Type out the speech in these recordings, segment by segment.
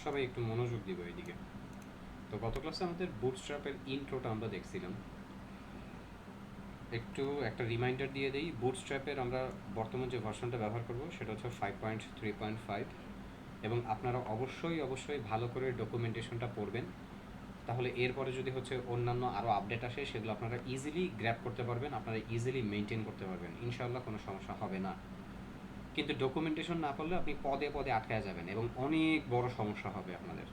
সবাই একটু মনোযোগ দিব এইদিকে। তো গত ক্লাসে আমাদের বুটস্ট্র্যাপের ইন্ট্রোটা আমরা দেখছিলাম। একটু একটা রিমাইন্ডার দিয়ে দিই, বুটস্ট্র্যাপের আমরা বর্তমান যে ভার্সনটা ব্যবহার করব সেটা হচ্ছে 5.3.5, এবং আপনারা অবশ্যই ভালো করে ডকুমেন্টেশনটা পড়বেন। তাহলে এরপরে যদি হচ্ছে অন্যান্য আরও আপডেট আসে সেগুলো আপনারা ইজিলি গ্র্যাব করতে পারবেন, আপনারা ইজিলি মেনটেন করতে পারবেন, ইনশাআল্লাহ কোনো সমস্যা হবে না। কিন্তু ডকুমেন্টেশন না করলে আপনি পদে পদে আটকায় যাবেন এবং অনেক বড় সমস্যা হবে আপনাদের।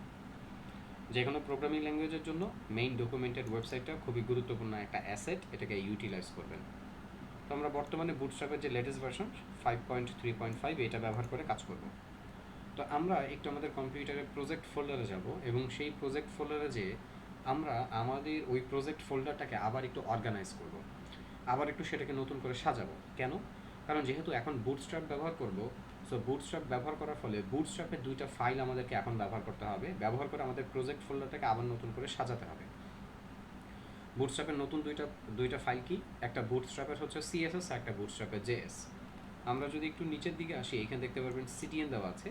যে কোনো প্রোগ্রামিং ল্যাঙ্গুয়েজের জন্য মেইন ডকুমেন্টেড ওয়েবসাইটটা খুবই গুরুত্বপূর্ণ একটা অ্যাসেট, এটাকে ইউটিলাইজ করবেন। তো আমরা বর্তমানে বুটস্ট্র্যাপের যে লেটেস্ট ভার্সন 5.3.5 এটা ব্যবহার করে কাজ করব। তো আমরা একটু আমাদের কম্পিউটারের প্রজেক্ট ফোল্ডারে যাব এবং সেই প্রজেক্ট ফোল্ডারে যেয়ে আমরা আমাদের ওই প্রজেক্ট ফোল্ডারটাকে আবার একটু অর্গানাইজ করব, আবার একটু সেটাকে নতুন করে সাজাবো। কেন? কারণ যেহেতু এখন বুটস্ট্র্যাপ ব্যবহার করব, সো বুটস্ট্র্যাপ ব্যবহার করার ফলে বুটস্ট্র্যাপের দুইটা ফাইল আমাদেরকে এখন ব্যবহার করতে হবে, ব্যবহার করে আমাদের প্রজেক্ট ফোল্ডারটাকে আবার নতুন করে সাজাতে হবে। বুটস্ট্র্যাপের নতুন দুইটা ফাইল কি? একটা বুটস্ট্র্যাপের হচ্ছে সিএসএস আর একটা বুটস্ট্র্যাপের জেএস। আমরা যদি একটু নিচের দিকে আসি, এখানে দেখতে পারবেন সিডিএন দেওয়া আছে।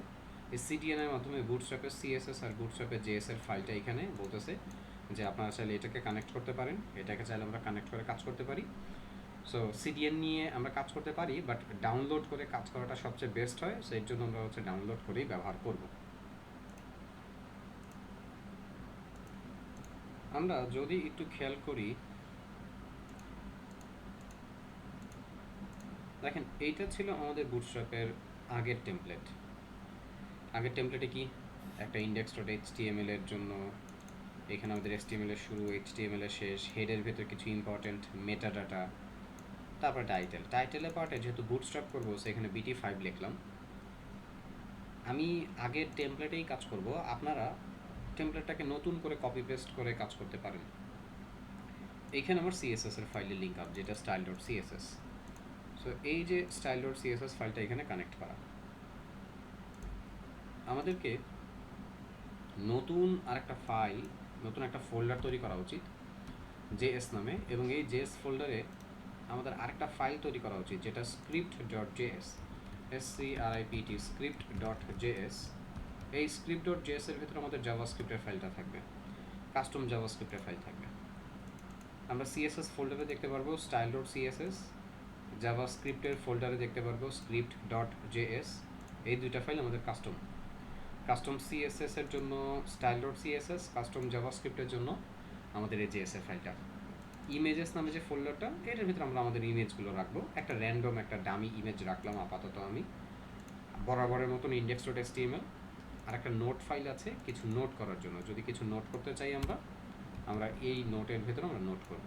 এই সিডিএনের মাধ্যমে বুটস্ট্র্যাপের সিএসএস আর বুটস্ট্র্যাপের জেএস এর ফাইলটা এখানে বলতেছে যে আপনারা চাইলে এটাকে কানেক্ট করতে পারেন, এটাকে চাইলে আমরা কানেক্ট করে কাজ করতে পারি। সো সিডিএন নিয়ে আমরা কাজ করতে পারি, বাট ডাউনলোড করে কাজ করাটা সবচেয়ে বেস্ট হয়, সো এর জন্য আমরা হচ্ছে ডাউনলোড করেই ব্যবহার করব। আমরা যদি একটু খেয়াল করি, দেখেন এইটা ছিল আমাদের বুটস্ট্র্যাপের আগের টেমপ্লেট। আগের টেমপ্লেটে কি একটা index.html এর জন্য এখানে আমাদের HTML এর শুরু, HTML এর শেষ, হেডের ভেতর কিছু ইম্পর্টেন্ট মেটা ডাটা, তারপর টাইটেলের পার্টে যেহেতু বুটস্ট্র্যাপ করবো সেখানে BT5 লিখলাম। আমি আগের টেমপ্লেটেই কাজ করব, আপনারা টেমপ্লেটটাকে নতুন করে কপি পেস্ট করে কাজ করতে পারেন। এইখানে আমার CSS এর ফাইলের লিঙ্ক আপ, যেটা style.css। সো এই যে style.css ফাইলটা এখানে কানেক্ট করা, আমাদেরকে নতুন আরেকটা ফাইল, নতুন একটা ফোল্ডার তৈরি করা উচিত জেএস নামে, এবং এই জেএস ফোল্ডারে আমাদের আরেকটা ফাইল তৈরি করা উচিত যেটা script.js, SCRIPT script.js। এই script.js এর ভিতরে আমাদের জাভাস্ক্রিপ্টের ফাইলটা থাকবে, কাস্টম জাভাস্ক্রিপ্টের ফাইল থাকবে। আমরা CSS ফোল্ডারে দেখতে পারবো style.css, জাভাস্ক্রিপ্টের ফোল্ডারে দেখতে পারবো script.js। এই দুইটা ফাইল আমাদের কাস্টম CSS এর জন্য style.css, কাস্টম জাভাস্ক্রিপ্টের জন্য আমাদের এই জেএস এর ফাইলটা। ইমেজেস নামে যে ফোল্ডারটা, এটার ভিতরে আমরা আমাদের ইমেজগুলো রাখবো। একটা র্যান্ডম একটা ডামি ইমেজ রাখলাম আপাতত আমি, বরাবরের মতন index.html। আর একটা নোট ফাইল আছে কিছু নোট করার জন্য, যদি কিছু নোট করতে চাই আমরা এই নোটের ভিতরে আমরা নোট করব।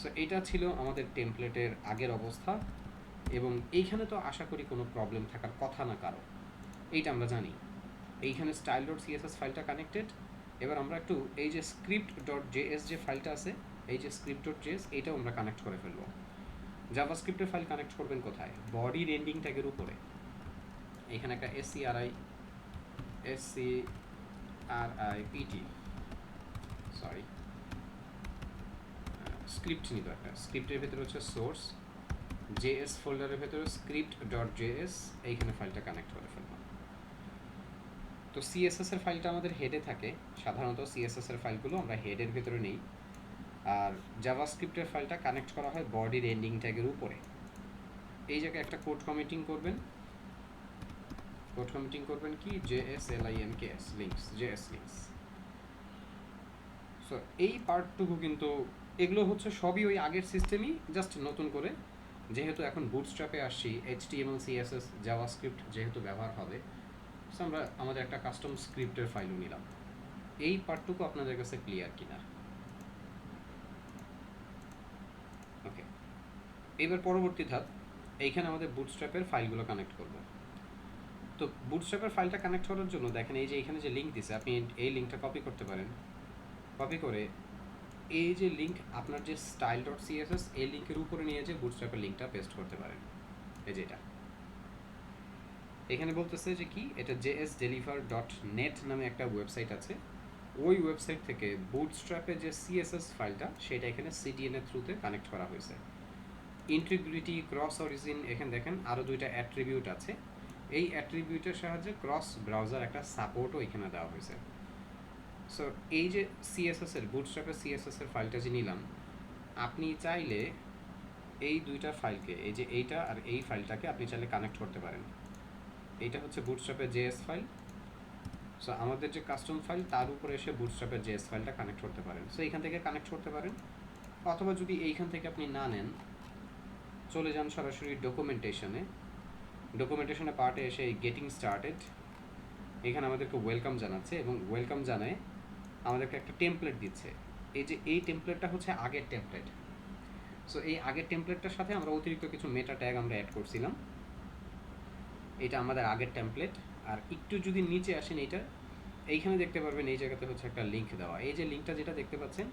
সো এটা ছিল আমাদের টেমপ্লেটের আগের অবস্থা, এবং এইখানে তো আশা করি কোনো প্রবলেম থাকার কথা না কারো, এইটা আমরা জানি। এইখানে style.css ফাইলটা কানেক্টেড। এবার আমরা একটু এই যে script.js যে ফাইলটা আছে, এই যে script.js, এইটাও আমরা কানেক্ট করে ফেলবো। জাভাস্ক্রিপ্টের ফাইল কানেক্ট করবেন কোথায়? বডির এন্ডিং ট্যাগের উপরে এখানে একটা SCRIPT স্ক্রিপ্ট নিত একটা, স্ক্রিপ্টের ভেতরে হচ্ছে সোর্স, জেএস ফোল্ডারের ভেতরে script.js, এইখানে ফাইলটা কানেক্ট করে ফেলবো। তো CSS এর ফাইলটা আমাদের হেডে থাকে, সাধারণত CSS এর ফাইলগুলো আমরা হেডের ভেতরে নেই, আর জাভাস্ক্রিপ্টের ফাইলটা কানেক্ট করা হয় বডির এন্ডিং ট্যাগের উপরে। এই জায়গায় একটা কোড কমিটিং করবেন কি JSLINKS links, JS links. So এই পার্টটুকু কিন্তু এগুলো হচ্ছে সবই ওই আগের সিস্টেমই, জাস্ট নতুন করে যেহেতু এখন বুটস্ট্র্যাপে আসছি, HTML CSS জাভাস্ক্রিপ্ট যেহেতু ব্যবহার হবে, সো আমরা আমাদের একটা কাস্টম স্ক্রিপ্টের ফাইলও নিলাম। এই পার্টটুকু আপনাদের কাছে ক্লিয়ার কিনা? ওকে, এবার পরবর্তী ধাপ, এইখানে আমাদের বুটস্ট্র্যাপের ফাইলগুলো কানেক্ট করব। তো বুটস্ট্র্যাপের ফাইলটা কানেক্ট করার জন্য দেখেন এই যে এখানে যে লিঙ্ক দিছে, আপনি এই লিঙ্কটা কপি করতে পারেন। কপি করে এই যে লিঙ্ক, আপনার যে style.css এই লিঙ্কের উপরে নিয়ে যে বুটস্ট্র্যাপের লিঙ্কটা পেস্ট করতে পারেন। এই যে এটা এখানে বলতেছে যে কি, এটা jsdeliver.net নামে একটা ওয়েবসাইট আছে, ওই ওয়েবসাইট থেকে বুটস্ট্র্যাপের যে CSS ফাইলটা সেটা এখানে CDN এর থ্রুতে কানেক্ট করা হয়েছে। ইন্টিগ্রিটি, ক্রস অরিজিন, এখানে দেখেন আরও দুইটা অ্যাট্রিবিউট আছে। এই অ্যাট্রিবিউটের সাহায্যে ক্রস ব্রাউজার একটা সাপোর্টও এখানে দেওয়া হয়েছে। সো এই যে সিএসএসের বুটস্ট্র্যাপের সিএসএসের ফাইলটা যে নিলাম, আপনি চাইলে এই দুইটা ফাইলকে, এই যে এইটা আর এই ফাইলটাকে আপনি চাইলে কানেক্ট করতে পারেন। এইটা হচ্ছে বুটস্ট্র্যাপের জেএস ফাইল। সো আমাদের যে কাস্টম ফাইল তার উপরে এসে বুটস্ট্র্যাপের জেএস ফাইলটা কানেক্ট করতে পারেন। সো এইখান থেকে কানেক্ট করতে পারেন, অথবা যদি এইখান থেকে আপনি না নেন, চলে যান সরাসরি ডকুমেন্টেশনে পার্টে এসে এই গেটিং স্টার্টেড, এখানে আমাদেরকে ওয়েলকাম জানাচ্ছে এবং ওয়েলকাম জানায় আমাদেরকে একটা টেমপ্লেট দিচ্ছে। এই যে এই টেমপ্লেটটা হচ্ছে আগের টেমপ্লেট। সো এই আগের টেমপ্লেটটার সাথে আমরা অতিরিক্ত কিছু মেটা ট্যাগ আমরা অ্যাড করছিলাম। এটা আমাদের আগের টেমপ্লেট। আর একটু যদি নিচে আসেন, এইখানে দেখতে পারবেন এই জায়গাতে হচ্ছে একটা লিঙ্ক দেওয়া। এই যে লিঙ্কটা যেটা দেখতে পাচ্ছেন,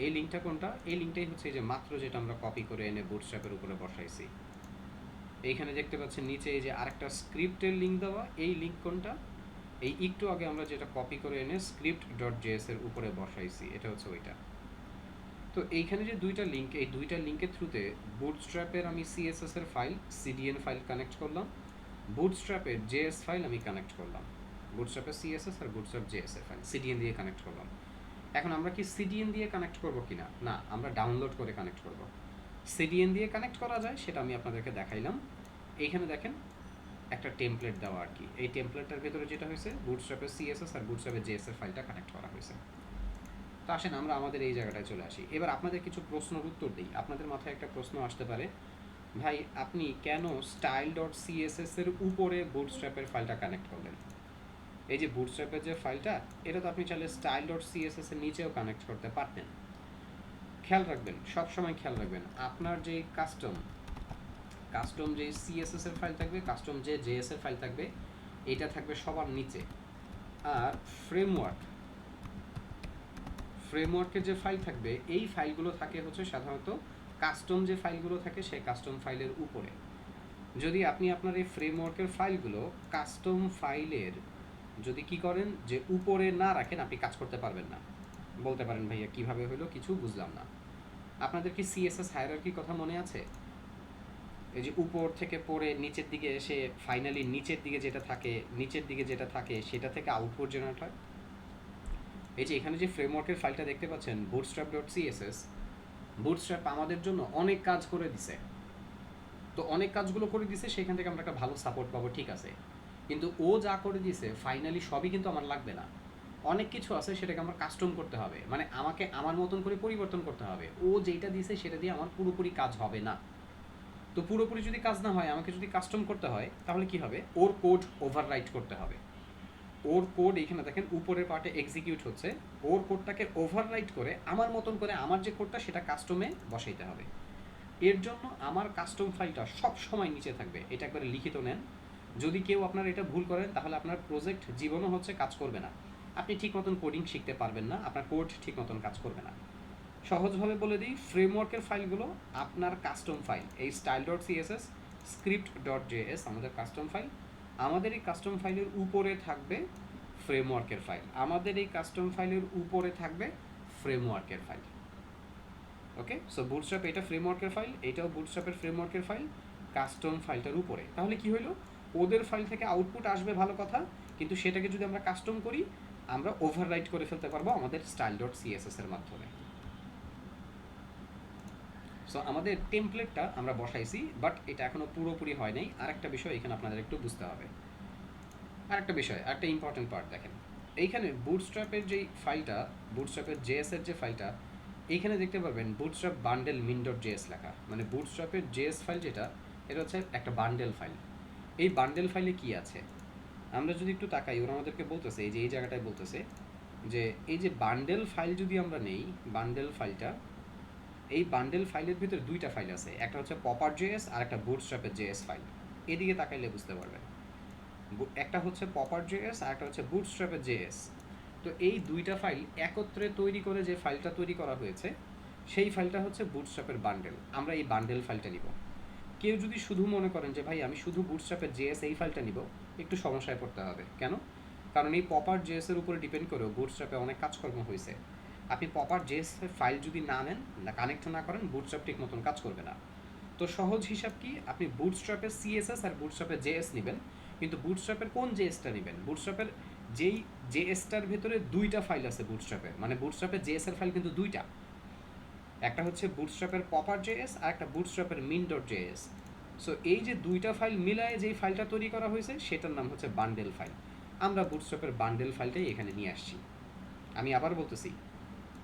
এই লিঙ্কটা কোনটা? এই লিঙ্কটাই হচ্ছে এই যে মাত্র যেটা আমরা কপি করে এনে বুটস্ট্র্যাপের উপরে বসাইছি। এইখানে দেখতে পাচ্ছেন নিচে এই যে আরেকটা স্ক্রিপ্টের লিঙ্ক দেওয়া। এই লিঙ্ক কোনটা? এই একটু আগে আমরা যেটা কপি করে এনে script.js এর উপরে বসাইছি, এটা হচ্ছে ওইটা। তো এইখানে যে দুইটা লিঙ্ক, এই দুইটা লিঙ্কের থ্রুতে বুটস্ট্র্যাপের আমি সিএসএস এর ফাইল সিডিএন ফাইল কানেক্ট করলাম, বুটস্ট্র্যাপের জেএস ফাইল আমি কানেক্ট করলাম। বুটস্ট্র্যাপের সিএসএস আর বুটস্ট্র্যাপ জেএস এর ফাইল সিডিএন দিয়ে কানেক্ট করলাম। এখন আমরা কি সিডিএন দিয়ে কানেক্ট করব কিনা? না, আমরা ডাউনলোড করে কানেক্ট করব। সিডিএন দিয়ে কানেক্ট করা যায় সেটা আমি আপনাদেরকে দেখাইলাম। এইখানে দেখেন একটা টেমপ্লেট দেওয়া আর কি। এই টেমপ্লেটটার ভেতরে যেটা হয়েছে বুটস্ট্র্যাপের সিএসএস আর বুটস্ট্র্যাপের জেএস এর ফাইলটা কানেক্ট করা হয়েছে। তো আসেন আমরা আমাদের এই জায়গাটায় চলে আসি। এবার আপনাদের কিছু প্রশ্নের উত্তর দিই। আপনাদের মাথায় একটা প্রশ্ন আসতে পারে, ভাই আপনি কেন style.css এর উপরে বুটস্ট্র্যাপের ফাইলটা কানেক্ট করলেন? এই যে বুটস্ট্র্যাপের যে ফাইলটা, এটা তো আপনি চাইলে style.css এর নিচেও কানেক্ট করতে পারতেন। খেয়াল রাখবেন, সবসময় খেয়াল রাখবেন, আপনার যে কাস্টম যে সিএসএস এর ফাইল থাকবে, কাস্টম যে জেএস এর ফাইল থাকবে, এটা থাকবে সবার নিচে। আর ফ্রেমওয়ার্কের যে ফাইল থাকবে, এই ফাইলগুলো থাকে হচ্ছে সাধারণত কাস্টম যে ফাইলগুলো থাকে সেই কাস্টম ফাইলের উপরে। যদি আপনি আপনার এই ফ্রেমওয়ার্কের ফাইলগুলো কাস্টম ফাইলের যদি কি করেন যে উপরে না রাখেন, আপনি কাজ করতে পারবেন না। বলতে পারেন ভাইয়া কিভাবে হলো, কিছু বুঝলাম না। আপনাদের কি সিএসএস হায়ারার্কির কথা মনে আছে? এই যে উপর থেকে পড়ে নিচের দিকে এসে ফাইনালি নিচের দিকে যেটা থাকে সেটা থেকে আউটপুট জেনারেট হয়। এই যে এখানে যে ফ্রেমওয়ার্কের ফাইলটা দেখতে পাচ্ছেন bootstrap.css, বুটস্ট্র্যাপ আমাদের জন্য অনেক কাজ করে দিছে। তো অনেক কাজগুলো করে দিছে, সেখান থেকে আমরা একটা ভালো সাপোর্ট পাবো, ঠিক আছে। কিন্তু ও যা করে দিছে ফাইনালি সবই কিন্তু আমার লাগবে না। অনেক কিছু আছে সেটাকে আমার কাস্টম করতে হবে, মানে আমাকে আমার মতন করে পরিবর্তন করতে হবে। ও যেটা দিছে সেটা দিয়ে আমার পুরোপুরি কাজ হবে না। তো পুরোপুরি যদি কাজ না হয়, আমাকে যদি কাস্টম করতে হয়, তাহলে কি হবে? ওর কোড ওভাররাইট করতে হবে। ওর কোড এইখানে দেখেন উপরের পার্টে এক্সিকিউট হচ্ছে, ওর কোডটাকে ওভাররাইট করে আমার মতন করে আমার যে কোডটা সেটা কাস্টমে বসাইতে হবে। এর জন্য আমার কাস্টম ফাইলটা সব সময় নিচে থাকবে, এটা একবারে লিখিত নেন। যদি কেউ আপনার এটা ভুল করেন, তাহলে আপনার প্রজেক্ট জীবনও হচ্ছে কাজ করবে না। আপনি ঠিক মতন কোডিং শিখতে পারবেন না, আপনার কোড ঠিক মতন কাজ করবে না। সহজভাবে বলে দিই, ফ্রেমওয়ার্কের ফাইলগুলো আপনার কাস্টম ফাইল, এই style.css, script.js আমাদের কাস্টম ফাইল। আমাদের এই কাস্টম ফাইলের উপরে থাকবে ফ্রেমওয়ার্কের ফাইল, ওকে। সো বুটস্ট্র্যাপ এটা ফ্রেমওয়ার্কের ফাইল, এটাও বুটস্ট্র্যাপের ফ্রেমওয়ার্কের ফাইল, কাস্টম ফাইলটার উপরে। তাহলে কি হলো? ওদের ফাইল থেকে আউটপুট আসবে, ভালো কথা, কিন্তু সেটাকে যদি আমরা কাস্টম করি, আমরা ওভাররাইট করে ফেলতে পারবো আমাদের style.css এর মাধ্যমে। সো আমাদের টেমপ্লেটটা আমরা বসাইছি, বাট এটা এখনো পুরোপুরি হয় নাই। আরেকটা বিষয় এখানে আপনাদের একটু বুঝতে হবে, আরেকটা ইম্পর্টেন্ট পার্ট দেখেন। এইখানে বুটস্ট্র্যাপের যেই ফাইলটা, বুটস্ট্র্যাপের জেএস এর যে ফাইলটা, এইখানে দেখতে পারবেন বুটস্ট্র্যাপ বান্ডেল min.js লেখা, মানে বুটস্ট্র্যাপের জেএস ফাইল যেটা, এটা হচ্ছে একটা বান্ডেল ফাইল। এই বান্ডেল ফাইলে কি আছে আমরা যদি একটু তাকাই, ওরা আমাদেরকে বলতেছে, এই যে এই জায়গাটায় বলতেছে যে এই যে বান্ডেল ফাইল যদি আমরা নেই, বান্ডেল ফাইলটা, এই বান্ডেল ফাইলের ভিতরে দুইটা ফাইল আছে, একটা হচ্ছে popper.js আর একটা বুটস্ট্র্যাপের জেএস ফাইল। এদিকে তাকাইলে বুঝতে পারবেন, একটা হচ্ছে popper.js আর একটা হচ্ছে বুটস্ট্র্যাপের জেএস। তো এই দুইটা ফাইল একত্রে তৈরি করে যে ফাইলটা তৈরি করা হয়েছে, সেই ফাইলটা হচ্ছে বুটস্ট্র্যাপের বান্ডেল। আমরা এই বান্ডেল ফাইলটা নিব। কেউ যদি শুধু মনে করেন যে ভাই আমি শুধু বুটস্ট্র্যাপের জেএস এই ফাইলটা নিব, একটু সমস্যায় পড়তে হবে। কেন? কারণ এই popper.js এর উপরে ডিপেন্ড করেও বুটস্ট্র্যাপে অনেক কাজকর্ম হয়েছে। আপনি popper.js এর ফাইল যদি না নেন, না কানেক্ট না করেন, বুটস্ট্র্যাপ ঠিক মতন কাজ করবে না। তো সহজ হিসাব কি, আপনি বুটস্ট্র্যাপের সিএসএস আর বুটস্ট্র্যাপের জেএস নেবেন, কিন্তু বুটস্ট্র্যাপের কোন জেএসটা নেবেন? বুটস্ট্র্যাপের যেই জেএসটার ভেতরে দুইটা ফাইল আছে বুটস্ট্র্যাপের, মানে বুটস্ট্র্যাপের জেএসের ফাইল কিন্তু দুইটা, একটা হচ্ছে বুটস্ট্র্যাপের পপার জেএস আর একটা বুটস্ট্র্যাপের মিন ডট জেএস। সো এই যে দুইটা ফাইল মিলায়ে যেই ফাইলটা তৈরি করা হয়েছে সেটার নাম হচ্ছে বান্ডেল ফাইল। আমরা বুটস্ট্র্যাপের বান্ডেল ফাইলটাই এখানে নিয়ে আসছি। আমি আবার বলতেছি,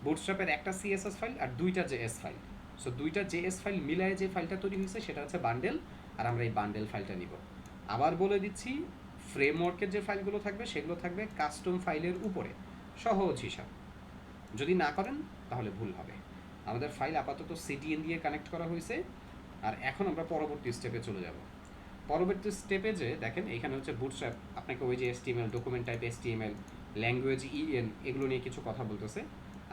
বুটস্ট্র্যাপের একটা সিএসএস ফাইল আর দুইটা জেএস ফাইল। সো দুইটা জেএস ফাইল মিলায়ে যে ফাইলটা তৈরি হয়েছে সেটা হচ্ছে বান্ডেল, আর আমরা এই বান্ডেল ফাইলটা নিব। আবার বলে দিচ্ছি, ফ্রেমওয়ার্কের যে ফাইলগুলো থাকবে সেগুলো থাকবে কাস্টম ফাইলের উপরে, সহজ হিসাব। যদি না করেন তাহলে ভুল হবে। আমাদের ফাইল আপাতত সিডিএন দিয়ে কানেক্ট করা হয়েছে, আর এখন আমরা পরবর্তী স্টেপে চলে যাব। পরবর্তী স্টেপে যে দেখেন এখানে হচ্ছে বুটস্ট্র্যাপ আপনাকে ওই যে HTML, document type HTML, language E N, এগুলো নিয়ে কিছু কথা বলতেছে।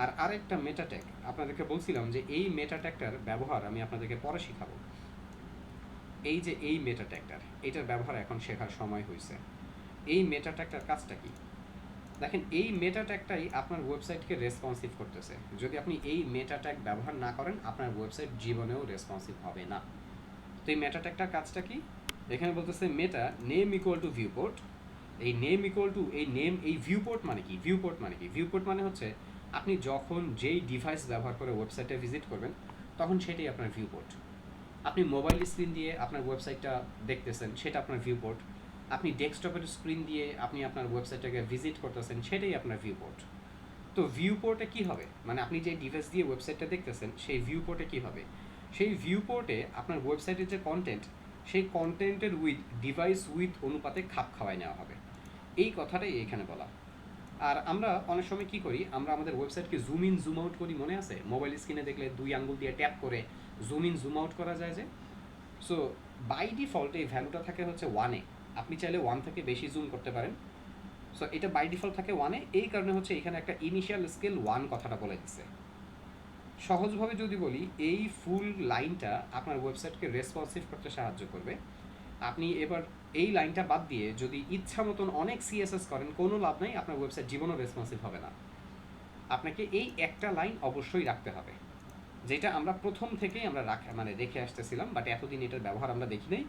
আর আরেকটা মেটা ট্যাগ আপনাদেরকে বলছিলাম যে এই মেটা ট্যাগটার ব্যবহার আমি আপনাদেরকে পরে শেখাবো। এই যে এই মেটা ট্যাগটার, এটার ব্যবহার এখন শেখার সময় হয়েছে। এই মেটা ট্যাগটার কাজটা কি? দেখেন এই মেটা ট্যাগটাই আপনার ওয়েবসাইটকে রেসপন্সিভ করতেছে। যদি আপনি এই মেটা ট্যাগ ব্যবহার না করেন আপনার ওয়েবসাইট জীবনেও রেসপন্সিভ হবে না। তো এই মেটা ট্যাগটার কাজটা কি? এখানে বলতেছে মেটা নেম ইকুয়াল টু ভিউপোর্ট। এই নেম ইকুয়াল টু এই নেম, এই ভিউপোর্ট মানে কি? ভিউপোর্ট মানে কি? ভিউপোর্ট মানে হচ্ছে আপনি যখন যেই ডিভাইস ব্যবহার করে ওয়েবসাইটে ভিজিট করবেন তখন সেটাই আপনার ভিউপোর্ট। আপনি মোবাইল স্ক্রিন দিয়ে আপনার ওয়েবসাইটটা দেখতেছেন, সেটা আপনার ভিউপোর্ট। আপনি ডেস্কটপের স্ক্রিন দিয়ে আপনি আপনার ওয়েবসাইটটাকে ভিজিট করতেছেন, সেটাই আপনার ভিউপোর্ট। তো ভিউপোর্টে কী হবে? মানে আপনি যে ডিভাইস দিয়ে ওয়েবসাইটটা দেখতেছেন সেই ভিউপোর্টে কী হবে? সেই ভিউপোর্টে আপনার ওয়েবসাইটের যে কন্টেন্ট, সেই কন্টেন্টের ডিভাইস উইথ অনুপাতে খাপ খাওয়াই নেওয়া হবে। এই কথাটাই এখানে বলা। আর আমরা অনেক সময় কী করি, আমরা আমাদের ওয়েবসাইটকে জুম ইন জুম আউট করি, মনে আছে? মোবাইল স্ক্রিনে দেখলে 2 আঙ্গুল দিয়ে ট্যাপ করে জুম ইন জুম আউট করা যায় যে। সো বাই ডিফল্ট এই ভ্যালুটা থাকে হচ্ছে 1-এ। আপনি চাইলে 1 থেকে বেশি জুম করতে পারেন। সো এটা বাই ডিফল্ট থাকে 1-এ, এই কারণে হচ্ছে এখানে একটা ইনিশিয়াল স্কেল 1 কথাটা বলে দিচ্ছে। সহজভাবে যদি বলি, এই ফুল লাইনটা আপনার ওয়েবসাইটকে রেসপন্সিভ করতে সাহায্য করবে। আপনি এবার এই লাইনটা বাদ দিয়ে যদি ইচ্ছা মতন অনেক সিএসএস করেন, কোনো লাভ নাই, আপনার ওয়েবসাইট জীবনও রেসপন্সিভ হবে না। আপনাকে এই একটা লাইন অবশ্যই রাখতে হবে, যেটা আমরা প্রথম থেকেই আমরা রেখে আসতেছিলাম, বাট এতদিন এটার ব্যবহার আমরা দেখি নাই।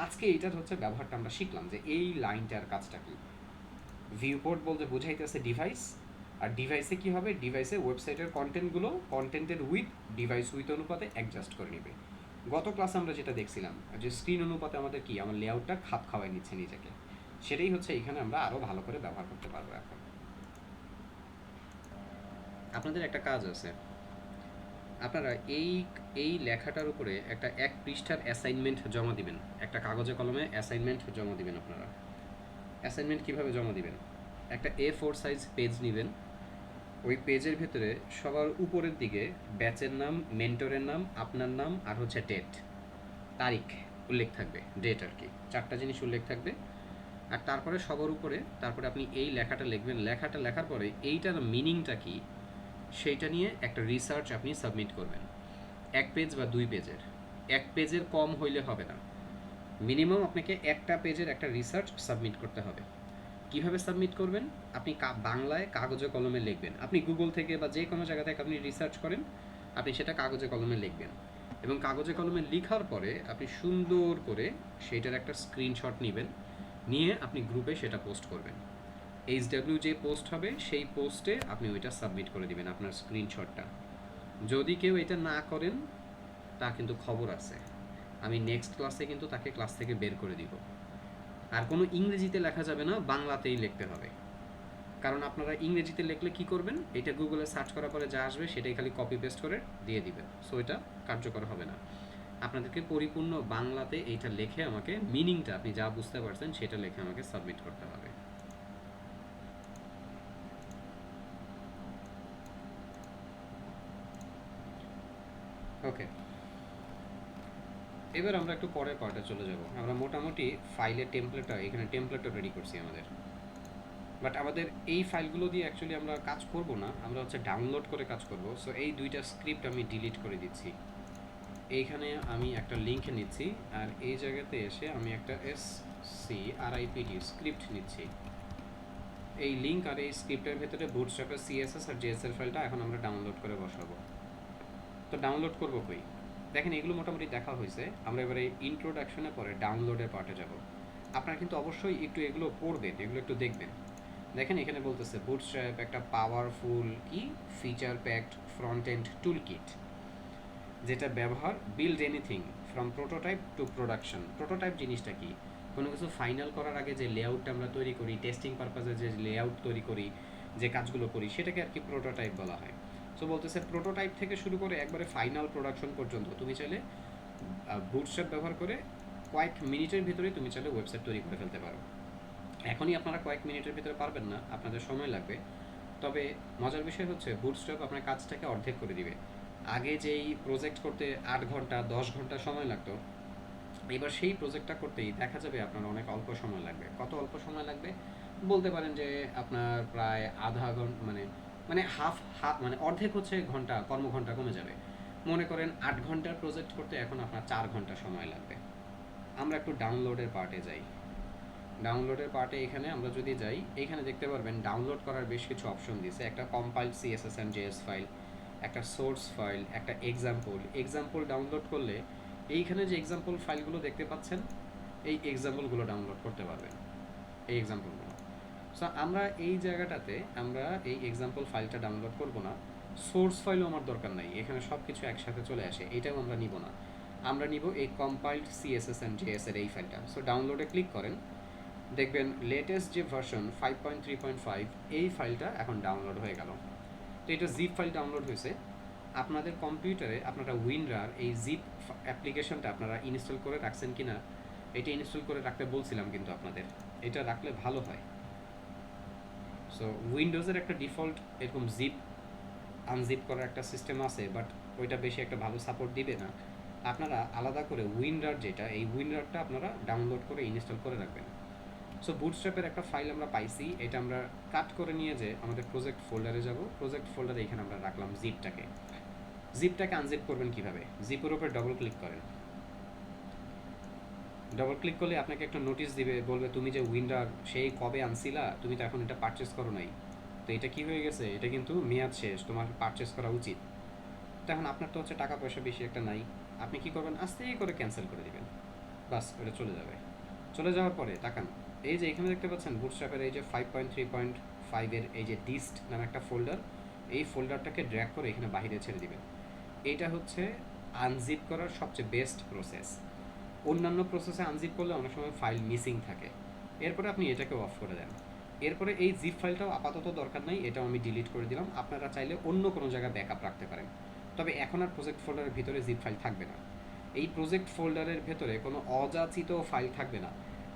আজকে এইটার হচ্ছে ব্যবহারটা আমরা শিখলাম যে এই লাইনটার কাজটা কি। ভিউপোর্ট বলতে বোঝাইতেছে ডিভাইস, আর ডিভাইসে কি হবে? ডিভাইসে ওয়েবসাইটের কন্টেন্টগুলো কন্টেন্টের উইথ ডিভাইস উইথ অনুপাতে অ্যাডজাস্ট করে নেবে। গত ক্লাসে আমরা যেটা দেখছিলাম যে স্ক্রিন অনুপাতে আমাদের কি, আমার লেআউটটা খাপ খাওয়াই নিচ্ছে নিজেকে, সেটাই হচ্ছে এখানে আমরা আরও ভালো করে ব্যবহার করতে পারবো। এখন আপনাদের একটা কাজ আছে, আপনারা এই এই লেখাটার উপরে একটা 1 পৃষ্ঠার অ্যাসাইনমেন্ট জমা দিবেন। একটা কাগজে কলমে অ্যাসাইনমেন্ট জমা দিবেন। আপনারা অ্যাসাইনমেন্ট কীভাবে জমা দিবেন? একটা A4 সাইজ পেজ নেবেন। ওই পেজের ভেতরে সবার উপরের দিকে ব্যাচের নাম, মেন্টরের নাম, আপনার নাম, আর হচ্ছে ডেট, তারিখ উল্লেখ থাকবে, ডেট আর কি, 4টা জিনিস উল্লেখ থাকবে। আর তারপরে সবার উপরে তারপরে আপনি এই লেখাটা লিখবেন। লেখাটা লেখার পরে এইটার মিনিংটা কি সেইটা নিয়ে একটা রিসার্চ আপনি সাবমিট করবেন। 1 পেজ বা 2 পেজের, 1 পেজের কম হইলে হবে না, মিনিমাম আপনাকে একটা পেজের একটা রিসার্চ সাবমিট করতে হবে। কিভাবে সাবমিট করবেন? আপনি বাংলায় কাগজে কলমে লিখবেন। আপনি গুগল থেকে বা যে কোনো জায়গা থেকে আপনি রিসার্চ করেন, আপনি সেটা কাগজে কলমে লিখবেন। এবং কাগজে কলমে লেখার পরে আপনি সুন্দর করে সেইটার একটা স্ক্রিনশট নেবেন, নিয়ে আপনি গ্রুপে সেটা পোস্ট করবেন। HW যে পোস্ট হবে সেই পোস্টে আপনি ওইটা সাবমিট করে দিবেন আপনার স্ক্রিনশটটা। যদি কেউ এটা না করেন তা কিন্তু খবর আছে, আমি নেক্সট ক্লাসে কিন্তু তাকে ক্লাস থেকে বের করে দিব। আর কোনো ইংরেজিতে লেখা যাবে না, বাংলাতেই লিখতে হবে। কারণ আপনারা ইংরেজিতে লিখলে কি করবেন, এটা গুগলে সার্চ করার পরে যা আসবে সেটাই খালি কপি পেস্ট করে দিয়ে দিবেন। সো এটা কার্যকর হবে না। আপনাদেরকে পরিপূর্ণ বাংলাতে এইটা লিখে আমাকে মিনিংটা, আপনি যা বুঝতে পারছেন সেটা লিখে আমাকে সাবমিট করতে হবে। ওকে, এবার আমরা একটু পরের পার্টে চলে যাব। আমরা মোটামুটি ফাইলের টেমপ্লেটটা, এখানে টেমপ্লেটটা রেডি করছি আমাদের, বাট আমাদের এই ফাইলগুলো দিয়ে অ্যাকচুয়ালি আমরা কাজ করব না, আমরা হচ্ছে ডাউনলোড করে কাজ করব। সো এই দুইটা স্ক্রিপ্ট আমি ডিলিট করে দিচ্ছি। এইখানে আমি একটা লিঙ্ক নিচ্ছি, আর এই জায়গাতে এসে আমি একটা SCRIPT স্ক্রিপ্ট নিচ্ছি। এই লিঙ্ক আর এই স্ক্রিপ্টের ভেতরে বুটস্ট্র্যাপের CSS আর JS ফাইলটা এখন আমরা ডাউনলোড করে বসাবো। তো ডাউনলোড করবো কই? দেখেন এগুলো মোটামুটি দেখা হয়েছে। আমরা এবারে ইন্ট্রোডাকশনের পরে ডাউনলোডের পার্টে যাব। আপনারা কিন্তু অবশ্যই একটু এগুলো পড়বেন, এগুলো একটু দেখবেন। দেখেন এখানে বলতেছে বুটস্ট্র্যাপ একটা পাওয়ারফুল কি feature packed front end tool kit, যেটা ব্যবহার build anything from prototype to production. Prototype জিনিসটা কি? কোনো কিছু ফাইনাল করার আগে যে লেআউটটা আমরা তৈরি করি, টেস্টিং পারপাসে যে লেআউট তৈরি করি, যে কাজগুলো করি, সেটাকে আর কি প্রোটোটাইপ বলা হয়। সো বলতেছে প্রোটোটাইপ থেকে শুরু করে একবারে ফাইনাল প্রোডাকশন পর্যন্ত তুমি চাইলে বুটস্ট্র্যাপ ব্যবহার করে কয়েক মিনিটের ভিতরে তুমি চাইলে ওয়েবসাইট তৈরি করে ফেলতে পারো। এখনই আপনারা কয়েক মিনিটের ভিতরে পারবেন না, আপনাদের সময় লাগবে। তবে মজার বিষয় হচ্ছে বুটস্ট্র্যাপ আপনার কাজটাকে অর্ধেক করে দিবে। আগে যেই প্রজেক্ট করতে 8 ঘন্টা 10 ঘন্টা সময় লাগতো, এবার সেই প্রজেক্টটা করতেই দেখা যাবে আপনার অনেক অল্প সময় লাগবে। কত অল্প সময় লাগবে বলতে পারেন যে আপনার প্রায় আধা ঘন্টা, মানে হাফ হাফ, মানে অর্ধেক হচ্ছে ঘন্টা, কর্মঘন্টা কমে যাবে। মনে করেন 8 ঘন্টার প্রজেক্ট করতে এখন আপনার 4 ঘন্টা সময় লাগবে। আমরা একটু ডাউনলোডের পার্টে যাই। ডাউনলোডের পার্টে এখানে আমরা যদি যাই, এখানে দেখতে পারবেন ডাউনলোড করার বেশ কিছু অপশন দিয়েছে। একটা compiled CSS and JS file, একটা সোর্স ফাইল, একটা এক্সাম্পল ডাউনলোড করলে এইখানে যে এক্সাম্পল ফাইলগুলো দেখতে পাচ্ছেন, এই এক্সাম্পলগুলো ডাউনলোড করতে পারবেন, এই এক্সাম্পলগুলো। সো আমরা এই জায়গাটাতে আমরা এই এক্সাম্পল ফাইলটা ডাউনলোড করব না, সোর্স ফাইলও আমার দরকার নাই, এখানে সব কিছু একসাথে চলে আসে, এটাও আমরা নিব না। আমরা নিব এই কম্পাইলড সিএসএস অ্যান্ড জেএস এর এই ফাইলটা। সো ডাউনলোডে ক্লিক করেন, দেখবেন লেটেস্ট যে ভার্সন 5.3.5 এই ফাইলটা এখন ডাউনলোড হয়ে গেল। তো এটা জিপ ফাইল ডাউনলোড হয়েছে। আপনাদের কম্পিউটারে আপনারা উইন্ডার এই জিপ অ্যাপ্লিকেশনটা আপনারা ইনস্টল করে রাখছেন কি না, এটা ইনস্টল করে রাখতে বলছিলাম কিন্তু আপনাদের, এটা রাখলে ভালো হয়। সো উইন্ডোজের একটা ডিফল্ট এরকম জিপ আনজিপ করার একটা সিস্টেম আছে, বাট ওইটা বেশি একটা ভালো সাপোর্ট দিবে না। আপনারা আলাদা করে উইন্ডার, যেটা এই উইন্ডারটা আপনারা ডাউনলোড করে ইনস্টল করে রাখবেন। সো বুটস্ট্র্যাপের একটা ফাইল আমরা পাইছি, এটা আমরা কাট করে নিয়ে যে আমাদের প্রজেক্ট ফোল্ডারে যাব। প্রজেক্ট ফোল্ডারে এখানে আমরা রাখলাম জিপটাকে আনজিপ করবেন কিভাবে? জিপের উপর ডবল ক্লিক করেন। ডবল ক্লিক করলে আপনাকে একটা নোটিশ দিবে, বলবে তুমি যে উইন্ডার সেই কবে আনছিলা, তুমি তো এখন এটা পারচেস করো নাই, তো এটা কি হয়ে গেছে, এটা কিন্তু মেয়াদ শেষ, তোমার পারচেস করা উচিত। তো এখন আপনার তো হচ্ছে টাকা পয়সা বেশি একটা নাই, আপনি কি করবেন, আস্তে করে ক্যান্সেল করে দিবেন, বাস ওটা চলে যাবে। চলে যাওয়ার পরে তাকান, এই যে এখানে দেখতে পাচ্ছেন বুটস্ট্র্যাপের এই যে 5.3.5 এর এই যে ডিস্ট নামে একটা ফোল্ডার, এই ফোল্ডারটাকে ড্র্যাগ করে এখানে বাইরে ছেড়ে দিবেন। এইটা হচ্ছে আনজিপ করার সবচেয়ে বেস্ট প্রসেস। অন্যান্য প্রসেসে আনজিপ করলে অনেক সময় ফাইল মিসিং থাকে। এরপরে আপনি এটাকে অফ করে দেন। এরপরে এই জিপ ফাইলটাও আপাতত দরকার নাই, এটাও আমি ডিলিট করে দিলাম। আপনারা চাইলে অন্য কোনো জায়গায় ব্যাকআপ রাখতে পারেন, তবে এখন আর প্রজেক্ট ফোল্ডারের ভিতরে জিপ ফাইল থাকবে না। এই প্রজেক্ট ফোল্ডারের ভেতরে কোনো অযাচিত ফাইল থাকবে না।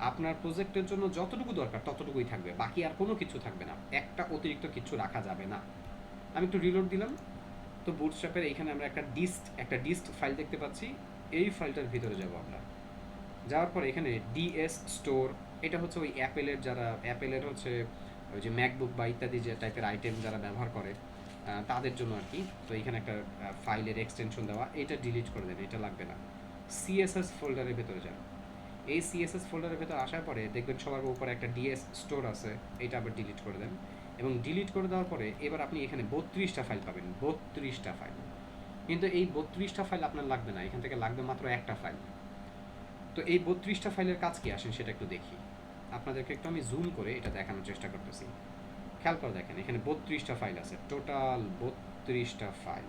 আপনার প্রজেক্টের জন্য যতটুকু দরকার ততটুকুই থাকবে, বাকি আর কোনো কিছু থাকবে না, একটা অতিরিক্ত কিছু রাখা যাবে না। আমি একটু রিলোড দিলাম, তো বুটস্ট্র্যাপের এইখানে আমরা একটা ডিস্ট ফাইল দেখতে পাচ্ছি। এই ফাইলটার ভিতরে যাব আমরা। যাওয়ার পর এখানে ডিএস স্টোর, এটা হচ্ছে ওই অ্যাপেলের হচ্ছে ওই যে ম্যাকবুক বা ইত্যাদি যে টাইপের আইটেম যারা ব্যবহার করে তাদের জন্য আর কি। তো এখানে একটা ফাইলের এক্সটেনশন দেওয়া, এটা ডিলিট করে দেন, এটা লাগবে না। সিএসএস ফোল্ডারের ভেতরে যান। এই সিএসএস ফোল্ডারের ভেতর আসার পরে দেখবেন সবার উপরে একটা ডিএস স্টোর আছে, এটা আবার ডিলিট করে দেন। এবং ডিলিট করে দেওয়ার পরে এবার আপনি এখানে 32টা ফাইল পাবেন, 32টা ফাইল। কিন্তু এই 32টা ফাইল আপনার লাগবে না, এখান থেকে লাগবে মাত্র একটা ফাইল। তো এই 32টা ফাইলের কাজ কি আসেন সেটা একটু দেখি। আপনাদেরকে একটু আমি জুম করে এটা দেখানোর চেষ্টা করতেছি। খেয়াল করে দেখেন, এখানে 32টা ফাইল আছে, টোটাল 32টা ফাইল।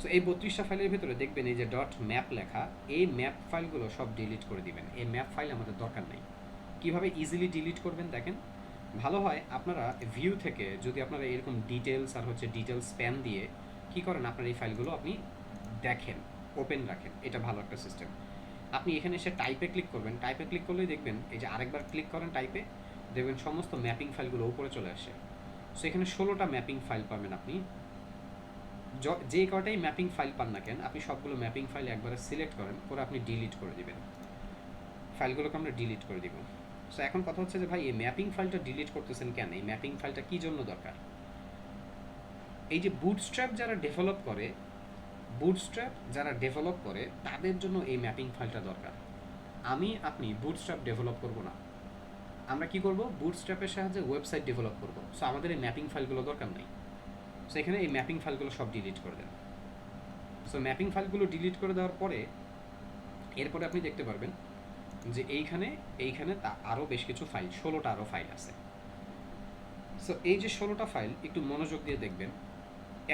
সো এই 32টা ফাইলের ভিতরে দেখবেন এই যে ডট ম্যাপ লেখা, এই ম্যাপ ফাইলগুলো সব ডিলিট করে দিবেন। এই ম্যাপ ফাইল আমাদের দরকার নেই। কীভাবে ইজিলি ডিলিট করবেন দেখেন, ভালো হয় আপনারা ভিউ থেকে যদি আপনারা এরকম ডিটেলস আর হচ্ছে ডিটেলস স্প্যান দিয়ে কী করেন, আপনার এই ফাইলগুলো আপনি দেখেন, ওপেন রাখেন, এটা ভালো একটা সিস্টেম। আপনি এখানে এসে টাইপে ক্লিক করবেন, টাইপে ক্লিক করলেই দেখবেন এই যে আরেকবার ক্লিক করেন টাইপে, দেখবেন সমস্ত ম্যাপিং ফাইলগুলো উপরে চলে আসে। সো এখানে 16টা ম্যাপিং ফাইল পাবেন আপনি। যে কটাই ম্যাপিং ফাইল পান না কেন, আপনি সবগুলো ম্যাপিং ফাইল একবারে সিলেক্ট করেন করে আপনি ডিলিট করে দিবেন। ফাইলগুলোকে আমরা ডিলিট করে দিব। সো এখন কথা হচ্ছে যে ভাই এই ম্যাপিং ফাইলটা ডিলিট করতেছেন কেন, এই ম্যাপিং ফাইলটা কী জন্য দরকার? এই যে বুটস্ট্র্যাপ যারা ডেভেলপ করে তাদের জন্য এই ম্যাপিং ফাইলটা দরকার। আপনি বুটস্ট্র্যাপ ডেভেলপ করব না, আমরা কি করব, বুটস্ট্র্যাপের সাহায্যে ওয়েবসাইট ডেভেলপ করব। সো আমাদের এই ম্যাপিং ফাইলগুলো দরকার নেই। সো এখানে এই ম্যাপিং ফাইলগুলো সব ডিলিট করে দেন। সো ম্যাপিং ফাইলগুলো ডিলিট করে দেওয়ার পরে এরপরে আপনি দেখতে পারবেন যে এইখানে তা আরও বেশ কিছু ফাইল, 16টা আরও ফাইল আছে। সো এই যে 16টা ফাইল একটু মনোযোগ দিয়ে দেখবেন।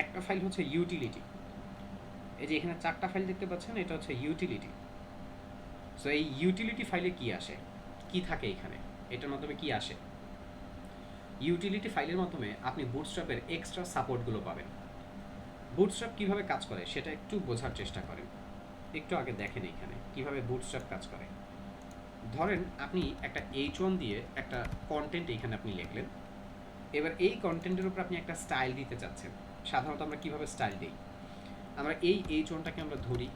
একটা ফাইল হচ্ছে ইউটিলিটি, এই যে এখানে 4টা ফাইল দেখতে পাচ্ছেন, এটা হচ্ছে ইউটিলিটি। সো এই ইউটিলিটি ফাইলে কি আসে, কি থাকে এখানে, এটার মাধ্যমে কি আসে? ইউটিলিটি ফাইলের মাধ্যমে আপনি বুটস্ট্র্যাপের এক্সট্রা সাপোর্টগুলো পাবেন। বুটস্ট্র্যাপ কীভাবে কাজ করে সেটা একটু বোঝার চেষ্টা করেন। একটু আগে দেখেন এইখানে কীভাবে বুটস্ট্র্যাপ কাজ করে। ধরেন আপনি একটা H1 দিয়ে একটা কন্টেন্ট এইখানে আপনি লিখলেন। এবার এই কন্টেন্টের উপর আপনি একটা স্টাইল দিতে চাচ্ছেন। সাধারণত আমরা কীভাবে স্টাইল দিই, আমরা এই H1টাকে আমরা ধরি,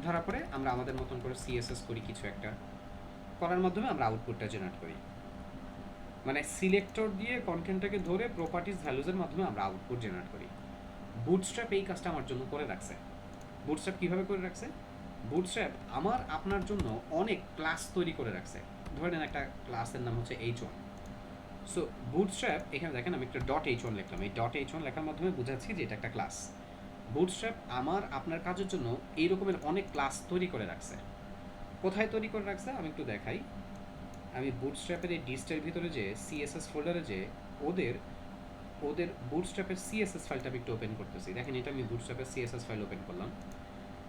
ধরার পরে আমরা আমাদের মতন করে CSS করি, কিছু একটা করার মাধ্যমে আমরা আউটপুটটা জেনারেট করি। মানে সিলেক্টর দিয়ে কন্টেন্টটাকে ধরে প্রপার্টিজ ভ্যালুজের মাধ্যমে আমরা আউটপুট জেনারেট করি। বুটস্ট্র্যাপ এই কাজটা আমার জন্য করে রাখছে। বুটস্ট্র্যাপ কীভাবে করে রাখছে? বুটস্ট্র্যাপ আমার আপনার জন্য অনেক ক্লাস তৈরি করে রাখছে। ধরে নেন একটা ক্লাসের নাম হচ্ছে H1। সো বুটস্ট্র্যাপ এখানে দেখেন আমি একটা .h1 লিখলাম। এই .h1 লেখার মাধ্যমে বোঝাচ্ছি যে এটা একটা ক্লাস। বুটস্ট্র্যাপ আমার আপনার কাজের জন্য এই রকমের অনেক ক্লাস তৈরি করে রাখছে। কোথায় তৈরি করে রাখছে আমি একটু দেখাই। আমি বুটস্ট্র্যাপের এই ডিস্টের ভিতরে যে CSS ফোল্ডারে যে ওদের বুটস্ট্র্যাপের CSS ফাইলটা আমি একটু ওপেন করতেছি। দেখেন এটা আমি বুটস্ট্র্যাপের CSS ফাইল ওপেন করলাম।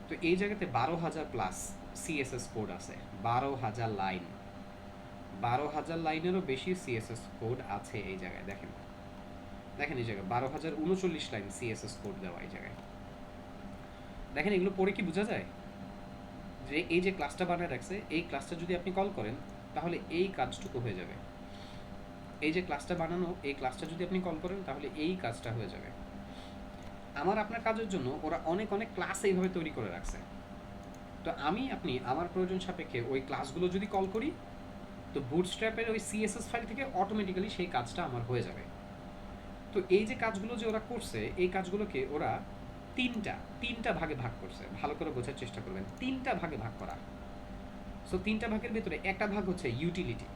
তো এই জায়গাতে 12,000 প্লাস CSS কোড আছে, 12,000 লাইন, 12,000 লাইনেরও বেশি CSS কোড আছে এই জায়গায়। দেখেন এই জায়গায় 12,039 লাইন CSS কোড দেওয়া এই জায়গায়। দেখেন এগুলো পড়ে কি বোঝা যায় যে এই যে ক্লাসটা বানায় রাখছে, এই ক্লাসটা যদি আপনি কল করেন তাহলে এই কাজটুকু হয়ে যাবে। এই যে ক্লাসটা বানানো, এই ক্লাসটা যদি আপনি কল করেন তাহলে এই কাজটা হয়ে যাবে। আমার আপনার কাজের জন্য ওরা অনেক ক্লাস এইভাবে তৈরি করে রাখছে। তো আপনি আমার প্রয়োজন সাপেক্ষে ওই ক্লাসগুলো যদি কল করি, তো বুটস্ট্র্যাপের ওই CSS ফাইল থেকে অটোমেটিক্যালি সেই কাজটা আমার হয়ে যাবে। তো এই যে কাজগুলো যে ওরা করছে, এই কাজগুলোকে ওরা তিনটা ভাগে ভাগ করছে। ভালো করে বোঝার চেষ্টা করবেন, তিনটা ভাগে ভাগ করা। সো তিনটা ভাগের ভিতরে একটা ভাগ হচ্ছে ইউটিলিটি।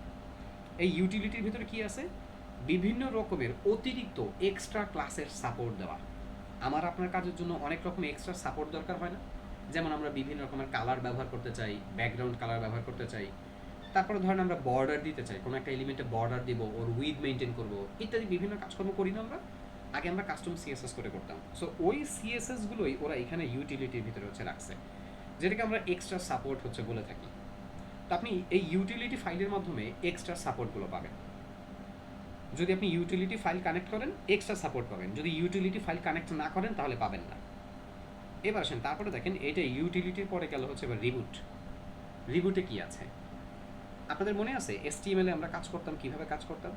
এই ইউটিলিটির ভিতরে কি আছে? বিভিন্ন রকমের অতিরিক্ত এক্সট্রা ক্লাসের সাপোর্ট দেওয়া। আমার আপনার কাজের জন্য অনেক রকম এক্সট্রা সাপোর্ট দরকার হয় না? যেমন আমরা বিভিন্ন রকমের কালার ব্যবহার করতে চাই, ব্যাকগ্রাউন্ড কালার ব্যবহার করতে চাই, তারপরে ধরেন আমরা বর্ডার দিতে চাই, কোনো একটা এলিমেন্টে বর্ডার দিব, ওর উইথ মেনটেন করবো, ইত্যাদি বিভিন্ন কাজকর্ম করি না আমরা? আগে আমরা কাস্টম CSS করে করতাম। সো ওই CSSগুলোই ওরা এখানে ইউটিলিটির ভিতরে হচ্ছে রাখছে, যেটাকে আমরা এক্সট্রা সাপোর্ট হচ্ছে বলে থাকি। তো আপনি এই ইউটিলিটি ফাইলের মাধ্যমে এক্সট্রা সাপোর্টগুলো পাবেন। যদি আপনি ইউটিলিটি ফাইল কানেক্ট করেন এক্সট্রা সাপোর্ট পাবেন, যদি ইউটিলিটি ফাইল কানেক্ট না করেন তাহলে পাবেন না। এবার আসেন, তারপরে দেখেন এটা ইউটিলিটির পরে গেল হচ্ছে এবার রিবুট। রিবুটে কি আছে আপনাদের মনে আছে? HTML এ আমরা কাজ করতাম, কিভাবে কাজ করতাম?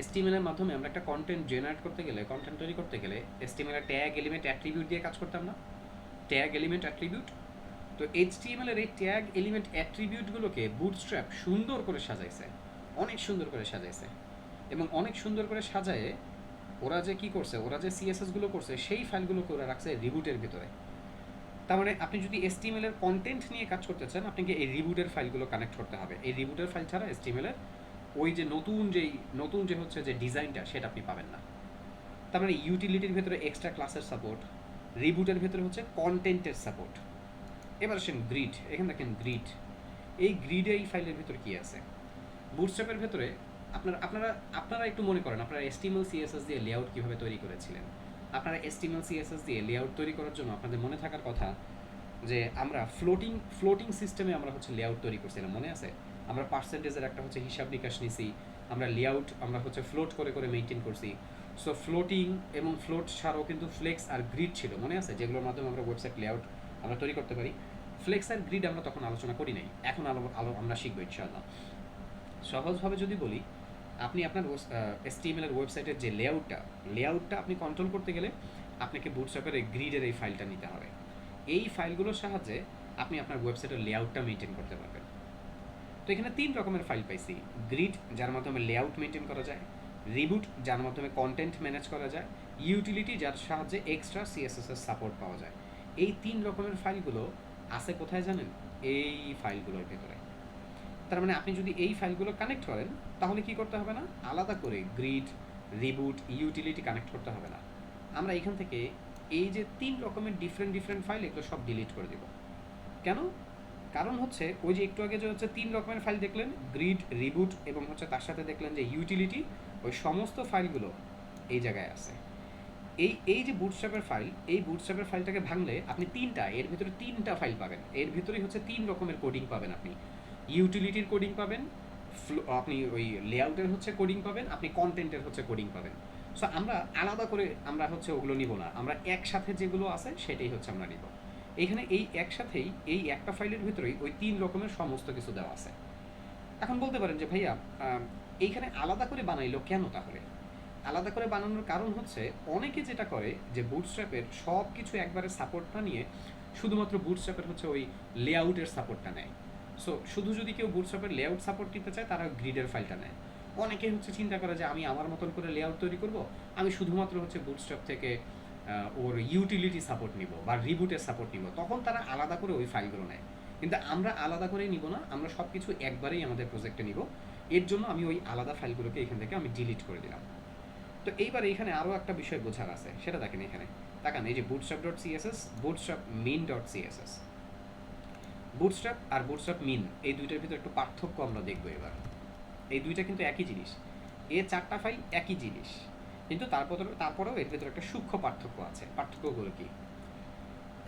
HTML এর মাধ্যমে আমরা একটা কন্টেন্ট জেনারেট করতে গেলে, কন্টেন্ট তৈরি করতে গেলে HTML এর ট্যাগ এলিমেন্ট অ্যাট্রিবিউট দিয়ে কাজ করতাম না? Tag element attribute. তো HTML এর এই ট্যাগ এলিমেন্ট অ্যাট্রিবিউটগুলোকে বুটস্ট্র্যাপ সুন্দর করে সাজাইছে, অনেক সুন্দর করে সাজাইছে, এবং অনেক সুন্দর করে সাজায়ে ওরা যে কি করছে, ওরা যে CSSগুলো করছে সেই ফাইলগুলোকে ওরা রাখছে রিবুটের ভিতরে। তার মানে আপনি যদি HTML এর কন্টেন্ট নিয়ে কাজ করতে চান, আপনাকে এই রিবুটের ফাইলগুলো কানেক্ট করতে হবে। এই রিবুটের ফাইল ছাড়া HTML এর ওই যে নতুন যে হচ্ছে যে ডিজাইনটা, সেটা আপনি পাবেন না। তার মানে ইউটিলিটির ভেতরে এক্সট্রা ক্লাসের সাপোর্ট, রিবুটের ভেতরে হচ্ছে কন্টেন্টের সাপোর্ট। এবার আসেন গ্রিড। এখানে দেখেন গ্রিড। এই গ্রিডে এই ফাইলের ভিতরে কি আছে? বুটস্ট্র্যাপের ভেতরে আপনারা একটু মনে করেন আপনারা HTML CSS দিয়ে লেআউট কীভাবে তৈরি করেছিলেন। আপনারা HTML CSS দিয়ে লেআউট তৈরি করার জন্য আপনাদের মনে থাকার কথা যে আমরা ফ্লোটিং সিস্টেমে আমরা হচ্ছে লেআউট তৈরি করছিলাম, মনে আছে? আমরা পার্সেন্টেজের একটা হচ্ছে হিসাব নিকাশ নিছি, আমরা লেআউট আমরা হচ্ছে ফ্লোট করে মেনটেন করছি। সো ফ্লোটিং এবং ফ্লোট ছাড়াও কিন্তু ফ্লেক্স আর গ্রিড ছিল, মনে আছে? যেগুলোর মাধ্যমে আমরা ওয়েবসাইট লেআউট আমরা তৈরি করতে পারি। ফ্লেক্স আর গ্রিড আমরা তখন আলোচনা করি নাই, এখন আমরা শিখবো ইনশাআল্লাহ। সহজভাবে যদি বলি, আপনি আপনার HTML এর ওয়েবসাইটের যে লেআউটটা আপনি কন্ট্রোল করতে গেলে আপনাকে বুটস্ট্র্যাপের এই গ্রিডের এই ফাইলটা নিতে হবে। এই ফাইলগুলোর সাহায্যে আপনি আপনার ওয়েবসাইটের লেআউটটা মেনটেন করতে পারবেন। তো এখানে 3 রকমের ফাইল পাইছি। গ্রিড, যার মাধ্যমে লেআউট মেনটেন করা যায়; রিবুট, যার মাধ্যমে কন্টেন্ট ম্যানেজ করা যায়; ইউটিলিটি, যার সাহায্যে এক্সট্রা CSS এর সাপোর্ট পাওয়া যায়। এই 3 রকমের ফাইলগুলো আছে কোথায় জানেন? এই ফাইলগুলোর ভেতরে। তার মানে আপনি যদি এই ফাইলগুলো কানেক্ট করেন তাহলে কি করতে হবে না, আলাদা করে গ্রিড, রিবুট, ইউটিলিটি কানেক্ট করতে হবে না। আমরা এখান থেকে এই যে 3 রকমের ডিফারেন্ট ফাইল, এগুলো সব ডিলিট করে দেব। কেন? কারণ হচ্ছে ওই যে একটু আগে যে হচ্ছে 3 রকমের ফাইল দেখলেন, গ্রিড, রিবুট এবং হচ্ছে তার সাথে দেখলেন যে ইউটিলিটি, ওই সমস্ত ফাইলগুলো এই জায়গায় আছে। এই যে বুটস্ট্র্যাপের ফাইল, এই বুটস্ট্র্যাপের ফাইলটাকে ভাঙলে আপনি এর ভিতরে 3টা ফাইল পাবেন। এর ভিতরেই হচ্ছে 3 রকমের কোডিং পাবেন আপনি। ইউটিলিটির কোডিং পাবেন, আপনি ওই লেআউটের হচ্ছে কোডিং পাবেন, আপনি কন্টেন্টের হচ্ছে কোডিং পাবেন। সো আমরা আলাদা করে আমরা হচ্ছে ওগুলো নিব না, আমরা একসাথে যেগুলো আছে সেটাই হচ্ছে আমরা নিব। এখানে এই একসাথেই এই একটা ফাইলের ভিতরেই ওই 3 রকমের সমস্ত কিছু দেওয়া আছে। এখন বলতে পারেন যে ভাইয়া এইখানে আলাদা করে বানাইলো কেন? তাহলে আলাদা করে বানানোর কারণ হচ্ছে অনেকে যেটা করে যে বুটস্ট্র্যাপের সব কিছু একবারে সাপোর্ট না নিয়ে শুধুমাত্র বুটস্ট্র্যাপের হচ্ছে ওই লেআউটের সাপোর্টটা নেয়। সো শুধু যদি কেউ বুটস্ট্র্যাপের লেআউট সাপোর্ট নিতে চায় তারা গ্রিডের ফাইলটা নেয়। অনেকে হচ্ছে চিন্তা করে যে আমি আমার মতন করে লেআউট তৈরি করব, আমি শুধুমাত্র হচ্ছে বুটস্ট্র্যাপ থেকে ওর ইউটিলিটি সাপোর্ট নিব বা রিবুটের সাপোর্ট নিব, তখন তারা আলাদা করে ওই ফাইলগুলো নেয়। কিন্তু আমরা আলাদা করেই নিব না, আমরা সব কিছু একবারেই আমাদের প্রজেক্টে নিব। এর জন্য আমি ওই আলাদা ফাইলগুলোকে এখান থেকে আমি ডিলিট করে দিলাম। তো এইবার এখানে আরও একটা বিষয় বোঝার আছে, সেটা দেখেন এখানে তাকান, এই যে bootstrap dot CSS, bootstrap min dot CSS. Bootstrap আর বুটস্ট্র্যাপ মিন এই দুইটার ভিতরে একটু পার্থক্য আমরা দেখবো এবার। এই দুইটা কিন্তু একই জিনিস, এ 4টা ফাইল একই জিনিস, কিন্তু তারপরেও এর ভিতরে একটা সূক্ষ্ম পার্থক্য আছে। পার্থক্যগুলো কি?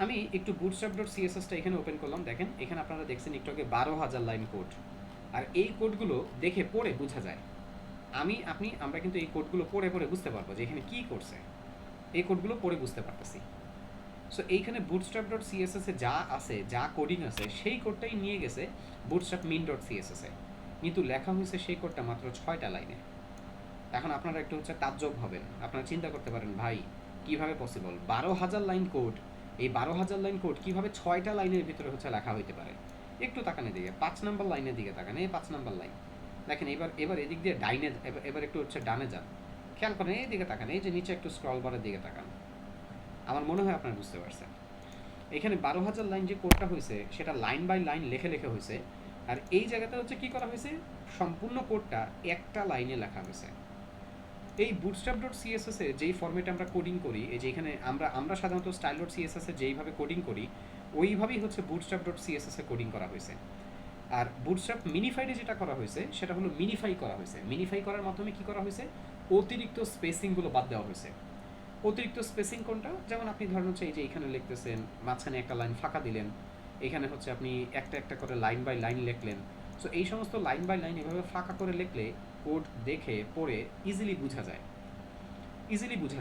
আমি একটু বুটস্ট্র্যাপ ডট সিএসএসটা এখানে ওপেন করলাম, দেখেন এখানে আপনারা দেখছেন একটু আগে 12,000 লাইন কোড। আর এই কোডগুলো দেখে পড়ে বোঝা যায়, আমরা কিন্তু এই কোডগুলো পড়ে পড়ে বুঝতে পারবো যে এখানে কী করছে। এই কোডগুলো পড়ে বুঝতে পারতেছি। সো এইখানে বুটস্ট্র্যাপ ডট সিএসএসে যা আছে, যা কোডিং আছে, সেই কোডটাই নিয়ে গেছে বুটস্ট্র্যাপ মিন ডট সিএসএসে, কিন্তু লেখা হয়েছে সেই কোডটা মাত্র 6টা লাইনে। এখন আপনারা একটু হচ্ছে তাজ্জব হবেন, আপনারা চিন্তা করতে পারেন ভাই কীভাবে পসিবল 12,000 লাইন কোড, এই 12,000 লাইন কোড কীভাবে 6টা লাইনের ভিতরে হচ্ছে লেখা হইতে পারে? একটু তাকানের দিকে 5 নম্বর লাইনের দিকে তাকান, এই 5 নম্বর লাইন দেখেন। এবার এদিক দিয়ে ডাইনে, এবার একটু হচ্ছে ডানে যান, খেয়াল করেন এই দিকে তাকান, এই যে নিচে একটু স্ক্রল বারের দিকে তাকান। আমার মনে হয় আপনারা বুঝতে পারছেন এখানে 12,000 লাইন যে কোডটা হয়েছে সেটা লাইন বাই লাইন লেখে লেখে হয়েছে। আর এই জায়গাতে হচ্ছে কি করা হয়েছে, সম্পূর্ণ কোডটা একটা লাইনে লেখা হয়েছে। এই বুটস্ট্র্যাপ ডট সিএসএস এ যেই ফরম্যাটে আমরা কোডিং করি, এই যে এখানে আমরা সাধারণত স্টাইল ডট সিএসএস এ যেইভাবে কোডিং করি ওইভাবেই হচ্ছে বুটস্ট্র্যাপ ডট সিএসএস এ কোডিং করা হয়েছে। আর বুটস্ট্র্যাপ মিনিফাইডে যেটা করা হয়েছে সেটা হলো মিনিফাই করা হয়েছে। মিনিফাই করার মাধ্যমে কি করা হয়েছে, অতিরিক্ত স্পেসিংগুলো বাদ দেওয়া হয়েছে। অতিরিক্ত স্পেসিং কোনটা? যেমন আপনি ধরেন হচ্ছে এই যে এখানে লিখতেছেন, মাঝখানে একটা লাইন ফাঁকা দিলেন, এখানে হচ্ছে আপনি একটা একটা করে লাইন বাই লাইন লিখলেন। সো এই সমস্ত লাইন বাই লাইন এভাবে ফাঁকা করে লিখলে কোড দেখে পড়ে ইজিলি বোঝা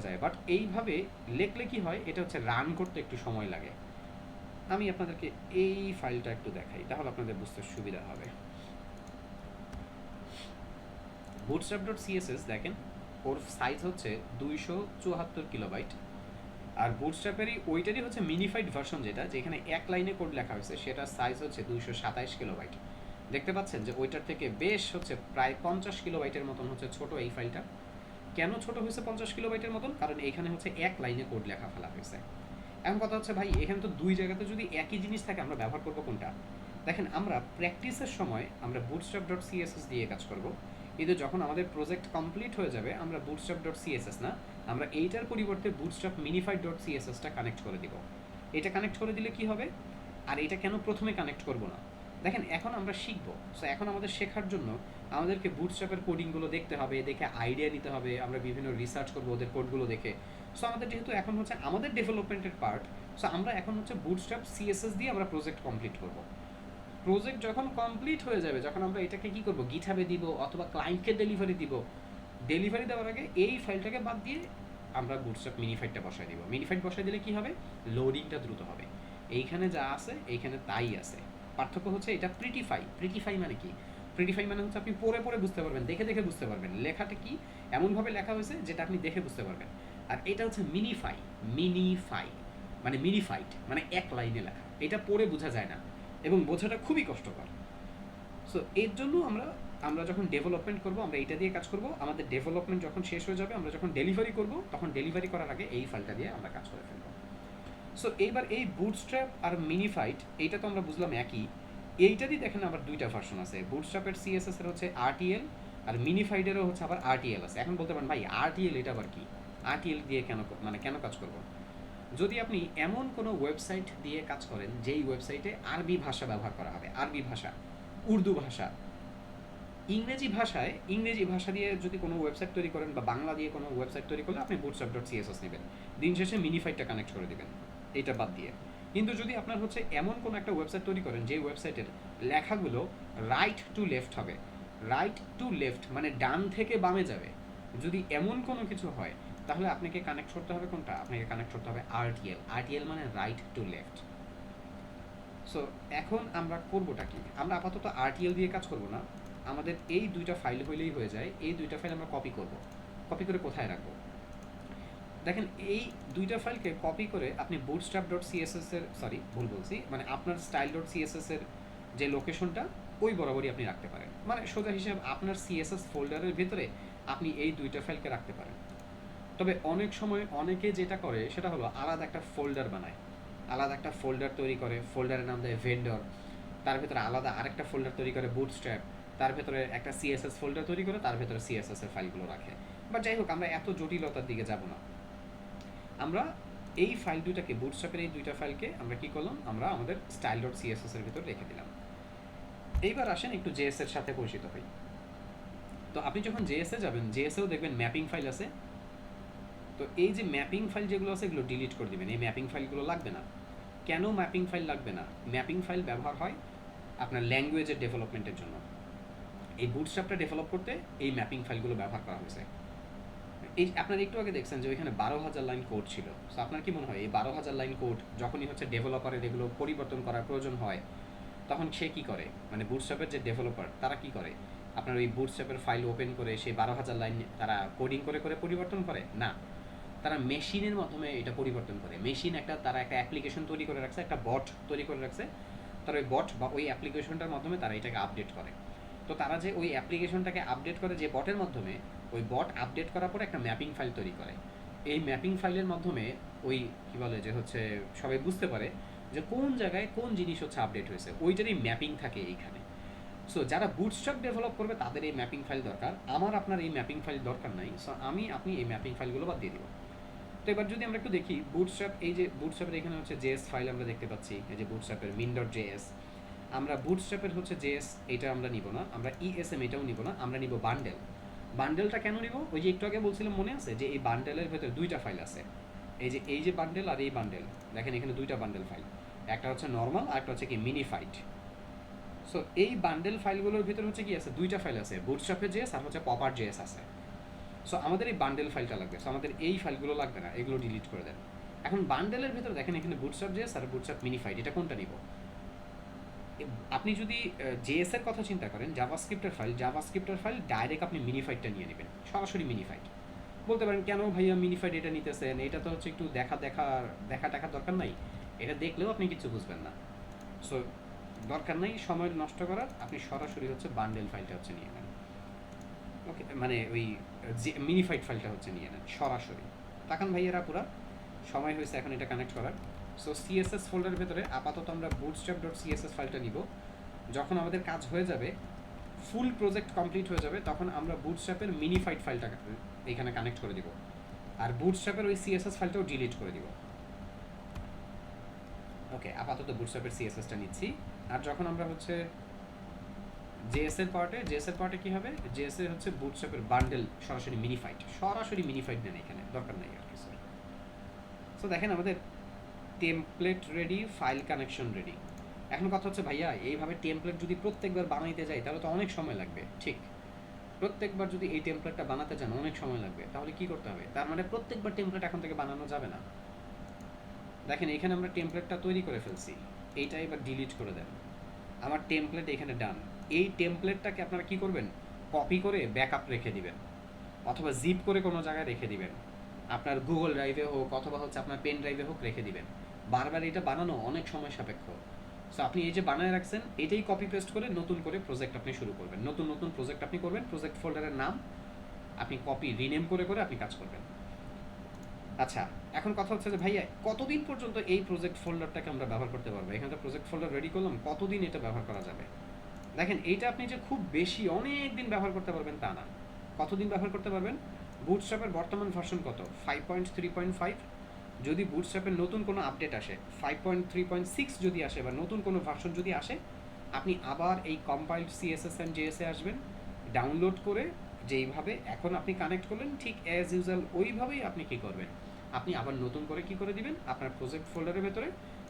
যায়। বাট এইভাবে লিখলে কি হয়, এটা হচ্ছে রান করতে একটু সময় লাগে। আমি আপনাদেরকে এই ফাইলটা একটু দেখাই, তাহলে আপনাদের বুঝতে সুবিধা হবে। বুটস্ট্র্যাপ ডট সিএসএস দেখেন, ওর সাইজ হচ্ছে 274 কিলোবাইট। আর বুটস্ট্র্যাপেরই ওইটারই হচ্ছে মিনিফাইড ভার্সন, যেখানে এক লাইনে কোড লেখা হয়েছে, সেটার সাইজ হচ্ছে 227 কিলোবাইট। দেখতে পাচ্ছেন যে ওইটার থেকে বেশ হচ্ছে প্রায় 50 কিলোবাইটের মতন হচ্ছে ছোট এই ফাইলটা। কেন ছোট হয়েছে 50 কিলোবাইটের মতন? কারণ এখানে হচ্ছে এক লাইনে কোড লেখা ফেলা হয়েছে। এখন কথা হচ্ছে ভাই এখানে তো দুই জায়গাতে যদি একই জিনিস থাকে আমরা ব্যবহার করবো কোনটা? দেখেন আমরা প্র্যাকটিসের সময় আমরা বুটস্ট্র্যাপ ডট সিএসএস দিয়ে কাজ করব, কিন্তু যখন আমাদের প্রজেক্ট কমপ্লিট হয়ে যাবে আমরা বুটস্ট্র্যাপ ডট সিএসএস না, আমরা এইটার পরিবর্তে বুটস্ট্র্যাপ মিনিফাইড ডট সিএসএসটা কানেক্ট করে দিব। এটা কানেক্ট করে দিলে কি হবে, আর এটা কেন প্রথমে কানেক্ট করব না? দেখেন এখন আমরা শিখবো। সো এখন আমাদের শেখার জন্য আমাদেরকে বুটস্ট্র্যাপের কোডিংগুলো দেখতে হবে, দেখে আইডিয়া নিতে হবে, আমরা বিভিন্ন রিসার্চ করবো ওদের কোডগুলো দেখে। সো আমাদের যেহেতু এখন হচ্ছে আমাদের ডেভেলপমেন্টের পার্ট, সো আমরা এখন হচ্ছে বুটস্ট্র্যাপ সিএসএস দিয়ে আমরা প্রজেক্ট কমপ্লিট করব। প্রজেক্ট যখন কমপ্লিট হয়ে যাবে, যখন আমরা এটাকে কি করব, গিটহাবে দিব অথবা ক্লায়েন্টকে ডেলিভারি দিব, ডেলিভারি দেওয়ার আগে এই ফাইলটাকে বাদ দিয়ে আমরা বুটস্ট্র্যাপ মিনিফাইডটা বসাই দিব। মিনিফাইড বসাই দিলে কি হবে, লোডিংটা দ্রুত হবে। এইখানে যা আছে এইখানে তাই আছে। পার্থক্য হচ্ছে এটা প্রিটিফাই মানে কি? প্রিটিফাই মানে হচ্ছে আপনি পড়ে পড়ে বুঝতে পারবেন, দেখে দেখে বুঝতে পারবেন লেখাটা কি, এমনভাবে লেখা হয়েছে যেটা আপনি দেখে বুঝতে পারবেন। আর এটা হচ্ছে মিনিফাই মানে মিনিফাইড মানে এক লাইনে লেখা, এটা পড়ে বোঝা যায় না এবং বোঝাটা খুবই কষ্টকর। সো এর জন্য আমরা যখন ডেভেলপমেন্ট করব আমরা এটা দিয়ে কাজ করব। আমাদের ডেভেলপমেন্ট যখন শেষ হয়ে যাবে, আমরা যখন ডেলিভারি করব, তখন ডেলিভারি করার আগে এই ফাইলটা দিয়ে আমরা কাজ করে ফেলব। সো এইবার এই বুটস্ট্র্যাপ আর মিনিফাইড এইটা তো আমরা বুঝলাম একই। এইটারই দেখেন আবার দুইটা ভার্সন আছে। বুটস্ট্র্যাপের সিএসএস এর হচ্ছে আরটিএল, আর মিনিফাইডেরও হচ্ছে আবার আরটিএল আছে। এখন বলতে পারেন ভাই আরটিএল এটা আবার কি, আরটিএল দিয়ে কেন কাজ করব? যদি আপনি এমন কোনো ওয়েবসাইট দিয়ে কাজ করেন যেই ওয়েবসাইটে আরবি ভাষা ব্যবহার করা হবে, আরবি ভাষা, উর্দু ভাষা, ইংরেজি ভাষা দিয়ে যদি কোনো ওয়েবসাইট তৈরি করেন বা বাংলা দিয়ে কোনো ওয়েবসাইট তৈরি করলে আপনি bootstrap.css নেবেন, দিন শেষে মিনিফাইটটা কানেক্ট করে দেবেন এটা বাদ দিয়ে। কিন্তু যদি আপনার হচ্ছে এমন কোনো একটা ওয়েবসাইট তৈরি করেন যে ওয়েবসাইটের লেখাগুলো রাইট টু লেফট হবে, রাইট টু লেফট মানে ডান থেকে বামে যাবে, যদি এমন কোনো কিছু হয় তাহলে আপনাকে কানেক্ট করতে হবে কোনটা? আপনাকে কানেক্ট করতে হবে আরটিএল। আরটিএল মানে রাইট টু লেফট। সো এখন আমরা করবোটা কি? আমরা আপাতত আরটিএল দিয়ে কাজ করব না, আমাদের এই দুইটা ফাইল হইলেই হয়ে যায়। এই দুইটা ফাইল আমরা কপি করব। কপি করে কোথায় রাখবো? দেখেন এই দুইটা ফাইলকে কপি করে আপনি bootstrap.css এর, সরি ভুল বলছি, মানে আপনার style.css এর যে লোকেশনটা ওই বরাবরই আপনি রাখতে পারেন। মানে সোজা হিসাব আপনার সিএসএস ফোল্ডারের ভিতরে আপনি এই দুইটা ফাইলকে রাখতে পারেন। তবে অনেক সময় অনেকে যেটা করে সেটা হলো আলাদা একটা ফোল্ডার বানায়, আলাদা একটা ফোল্ডার তৈরি করে, ফোল্ডারের নাম দেয় ভেন্ডর, তার ভেতরে আলাদা আরেকটা ফোল্ডার তৈরি করে বুটস্ট্র্যাপ, তার ভেতরে একটা সিএসএস ফোল্ডার তৈরি করে তার ভেতরে সিএসএস এর ফাইলগুলো রাখে। বা যাই হোক, আমরা এত জটিলতার দিকে যাব না। আমরা এই ফাইল দুইটাকে, বুটস্ট্র্যাপের এই দুইটা ফাইলকে আমরা কি করলাম, আমরা আমাদের style.css এর ভিতর রেখে দিলাম। এইবার আসেন একটু জেএস এর সাথে পরিচিত হই। তো আপনি যখন জেএস এ যাবেন, জেএস এও দেখবেন ম্যাপিং ফাইল আছে। তো এই যে ম্যাপিং ফাইল যেগুলো আছে এগুলো ডিলিট করে দিবেন, এই ম্যাপিং ফাইলগুলো লাগবে না। কেন ম্যাপিং ফাইল লাগবে না? ম্যাপিং ফাইল ব্যবহার হয় আপনার ল্যাঙ্গুয়েজের ডেভেলপমেন্টের জন্য। এই বুটস্ট্র্যাপটা ডেভেলপ করতে এই ম্যাপিং ফাইলগুলো ব্যবহার করা হয়েছে। এই আপনারা একটু আগে দেখছেন যে ওইখানে 12,000 লাইন কোড ছিল। সো আপনার কি মনে হয় এই 12,000 লাইন কোড যখনই হচ্ছে ডেভেলপারের এগুলো পরিবর্তন করার প্রয়োজন হয় তখন সে কি করে, মানে বুটস্ট্র্যাপের যে ডেভেলপার তারা কি করে, আপনার ওই বুটস্ট্র্যাপের ফাইল ওপেন করে সেই 12,000 লাইন তারা কোডিং করে করে পরিবর্তন করে না, তারা মেশিনের মাধ্যমে এটা পরিবর্তন করে। মেশিন একটা, তারা একটা অ্যাপ্লিকেশন তৈরি করে রাখছে, একটা বট তৈরি করে রাখছে, তারা ওই বট বা ওই অ্যাপ্লিকেশনটার মাধ্যমে তারা এটাকে আপডেট করে। তো তারা যে ওই অ্যাপ্লিকেশনটাকে আপডেট করে যে বটের মাধ্যমে, ওই বট আপডেট করার পরে একটা ম্যাপিং ফাইল তৈরি করে। এই ম্যাপিং ফাইলের মাধ্যমে ওই কী বলে যে হচ্ছে সবাই বুঝতে পারে যে কোন জায়গায় কোন জিনিস হচ্ছে আপডেট হয়েছে, ওইটারই ম্যাপিং থাকে এইখানে। সো যারা বুটস্ট্র্যাপ ডেভেলপ করবে তাদের এই ম্যাপিং ফাইল দরকার, আমার আপনার এই ম্যাপিং ফাইল দরকার নাই। সো আপনি এই ম্যাপিং ফাইলগুলো বাদ দিয়ে দিব। তো এবার যদি আমরা একটু দেখি বুটস্ট্র্যাপ, এই যে বুটস্ট্র্যাপের এখানে হচ্ছে জেএস ফাইল আমরা দেখতে পাচ্ছি, এই যে বুটস্ট্র্যাপের min.js। আমরা বুটস্ট্র্যাপের হচ্ছে জেএস এটা আমরা নিব না, আমরা ইএসএম এটাও নিব না, আমরা নিব বান্ডেল। বান্ডেলটা কেন নিব? ওই যে একটু আগে বলছিলাম, মনে আছে যে এই বান্ডেলের ভেতরে দুইটা ফাইল আছে, এই যে বান্ডেল আর এই বান্ডেল, দেখেন এখানে দুইটা বান্ডেল ফাইল, একটা হচ্ছে নর্মাল আর একটা হচ্ছে কি মিনিফাইড। সো এই বান্ডেল ফাইলগুলোর ভিতরে হচ্ছে কি আছে, দুইটা ফাইল আছে, বুটস্ট্র্যাপের জেএস আর হচ্ছে পপার জেএস আছে। সো আমাদের এই বান্ডেল ফাইলটা লাগবে, সো আমাদের এই ফাইলগুলো লাগবে না, এগুলো ডিলিট করে দেন। এখন বান্ডেলের ভিতরে দেখেন এখানে বুটস্ট্র্যাপ জেএস আর বুটস্ট্র্যাপ মিনিফাইড, এটা কোনটা নিব? আপনি যদি জেএস এর কথা চিন্তা করেন, জাভাস্ক্রিপ্টের ফাইল ডাইরেক্ট আপনি মিনিফাইডটা নিয়ে নেবেন, সরাসরি মিনিফাইড। বলতে পারেন কেন ভাইয়া মিনিফাইড এটা নিতেছেন, এটা তো হচ্ছে একটু দেখা দরকার নাই, এটা দেখলেও আপনি কিছু বুঝবেন না। সো দরকার নাই সময় নষ্ট করার, আপনি সরাসরি হচ্ছে বান্ডেল ফাইলটা হচ্ছে নিয়ে নেন। ওকে, মানে ওই যে মিনিফাইড ফাইলটা হচ্ছে নিয়ে নেন সরাসরি। তাকান ভাইয়েরা, পুরা সময় হয়েছে এখন এটা কানেক্ট করার। সো সিএসএস ফোল্ডারের ভেতরে আপাতত আমরা bootstrap.css ফাইলটা নিব। যখন আমাদের কাজ হয়ে যাবে, ফুল প্রজেক্ট কমপ্লিট হয়ে যাবে, তখন আমরা বুটস্ট্র্যাপের মিনিফাইড ফাইলটা এখানে কানেক্ট করে দিব, আর বুটস্ট্র্যাপের ওই সিএসএস ফাইলটাও ডিলিট করে দিব। ওকে, আপাতত বুটস্ট্র্যাপের সিএসএসটা নিচ্ছি। আর যখন আমরা হচ্ছে জেএস এর পার্টে কি হবে, জেএস এর হচ্ছে বুটস্ট্র্যাপের বান্ডেল সরাসরি মিনিফাইড নেন, এখানে দরকার নাই আর কিছু। সো দেখেন আমাদের template ready, file connection ready. এখন কথা হচ্ছে ভাইয়া এইভাবে টেমপ্লেট যদি প্রত্যেকবার বানাইতে যাই তাহলে তো অনেক সময় লাগবে। ঠিক, প্রত্যেকবার যদি এই টেমপ্লেটটা বানাতে যান অনেক সময় লাগবে, তাহলে কি করতে হবে? তার মানে প্রত্যেকবার টেমপ্লেট এখন থেকে বানানো যাবে না। দেখেন এখানে আমরা টেমপ্লেটটা তৈরি করে ফেলছি, এইটা এবার ডিলিট করে দেন। আমার টেমপ্লেট এখানে ডান। এই টেমপ্লেটটাকে আপনারা কি করবেন, কপি করে ব্যাকআপ রেখে দিবেন, অথবা জিপ করে কোনো জায়গায় রেখে দিবেন, আপনার গুগল ড্রাইভে হোক অথবা হচ্ছে আপনার পেন ড্রাইভে হোক রেখে দিবেন। বারবার এটা বানানো অনেক সময় সাপেক্ষ। সো আপনি এই যে বানায় রাখছেন এটাই কপি পেস্ট করে নতুন করে প্রজেক্ট আপনি শুরু করবেন, নতুন প্রজেক্ট আপনি করবেন, প্রজেক্ট ফোল্ডারের নাম আপনি কপি রিনেম করে করে আপনি কাজ করবেন। আচ্ছা, এখন কথা হচ্ছে যে ভাইয়া কতদিন পর্যন্ত এই প্রজেক্ট ফোল্ডারটাকে আমরা ব্যবহার করতে পারবো? এখানে তো প্রজেক্ট ফোল্ডার রেডি করলাম, কতদিন এটা ব্যবহার করা যাবে? দেখেন এইটা আপনি যে খুব বেশি অনেক দিন ব্যবহার করতে পারবেন তা না। কতদিন ব্যবহার করতে পারবেন? বুটস্ট্র্যাপের বর্তমান ভার্সন কত? 5.3.5। যদি বুটস্ট্র্যাপের নতুন কোনো আপডেট আসে, 5.3.6 যদি আসে বা নতুন কোনো ভার্সন যদি আসে, আপনি আবার এই কম্পাইলড সিএসএস অ্যান্ড জেএসএ আসবেন, ডাউনলোড করে যেইভাবে এখন আপনি কানেক্ট করলেন ঠিক অ্যাজ ইউজুয়াল ওইভাবেই আপনি কী করবেন, আপনি আবার নতুন করে কী করে দিবেন, আপনার প্রজেক্ট ফোল্ডারের ভেতরে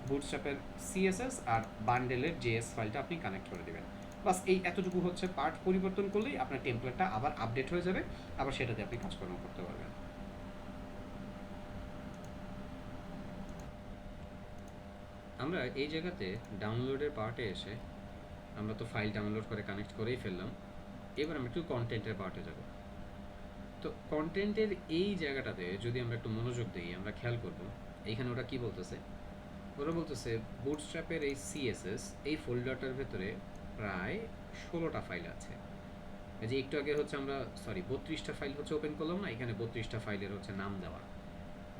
বুটস্ট্র্যাপের সিএসএস আর বান্ডেলের জেএস ফাইলটা আপনি কানেক্ট করে দিবেন। বাস এই এতটুকু হচ্ছে, পার্ট পরিবর্তন করলেই আপনার টেমপ্লেটটা আবার আপডেট হয়ে যাবে, আবার সেটাতে আপনি কাজকর্ম করতে পারবেন। আমরা এই জায়গাতে ডাউনলোডের পার্টে এসে, আমরা তো ফাইল ডাউনলোড করে কানেক্ট করেই ফেললাম, এবার আমরা একটু কন্টেন্টের পার্টে যাব। তো কন্টেন্টের এই জায়গাটাতে যদি আমরা একটু মনোযোগ দিই, আমরা খেয়াল করব এইখানে ওরা কি বলতেছে। ওরা বলতেছে বুটস্ট্র্যাপের এই সিএসএস এই ফোল্ডারটার ভেতরে প্রায় 16টা ফাইল আছে। এই যে একটু আগে হচ্ছে আমরা 32টা ফাইল হচ্ছে ওপেন করলাম না, এখানে 32টা ফাইলের হচ্ছে নাম দেওয়া,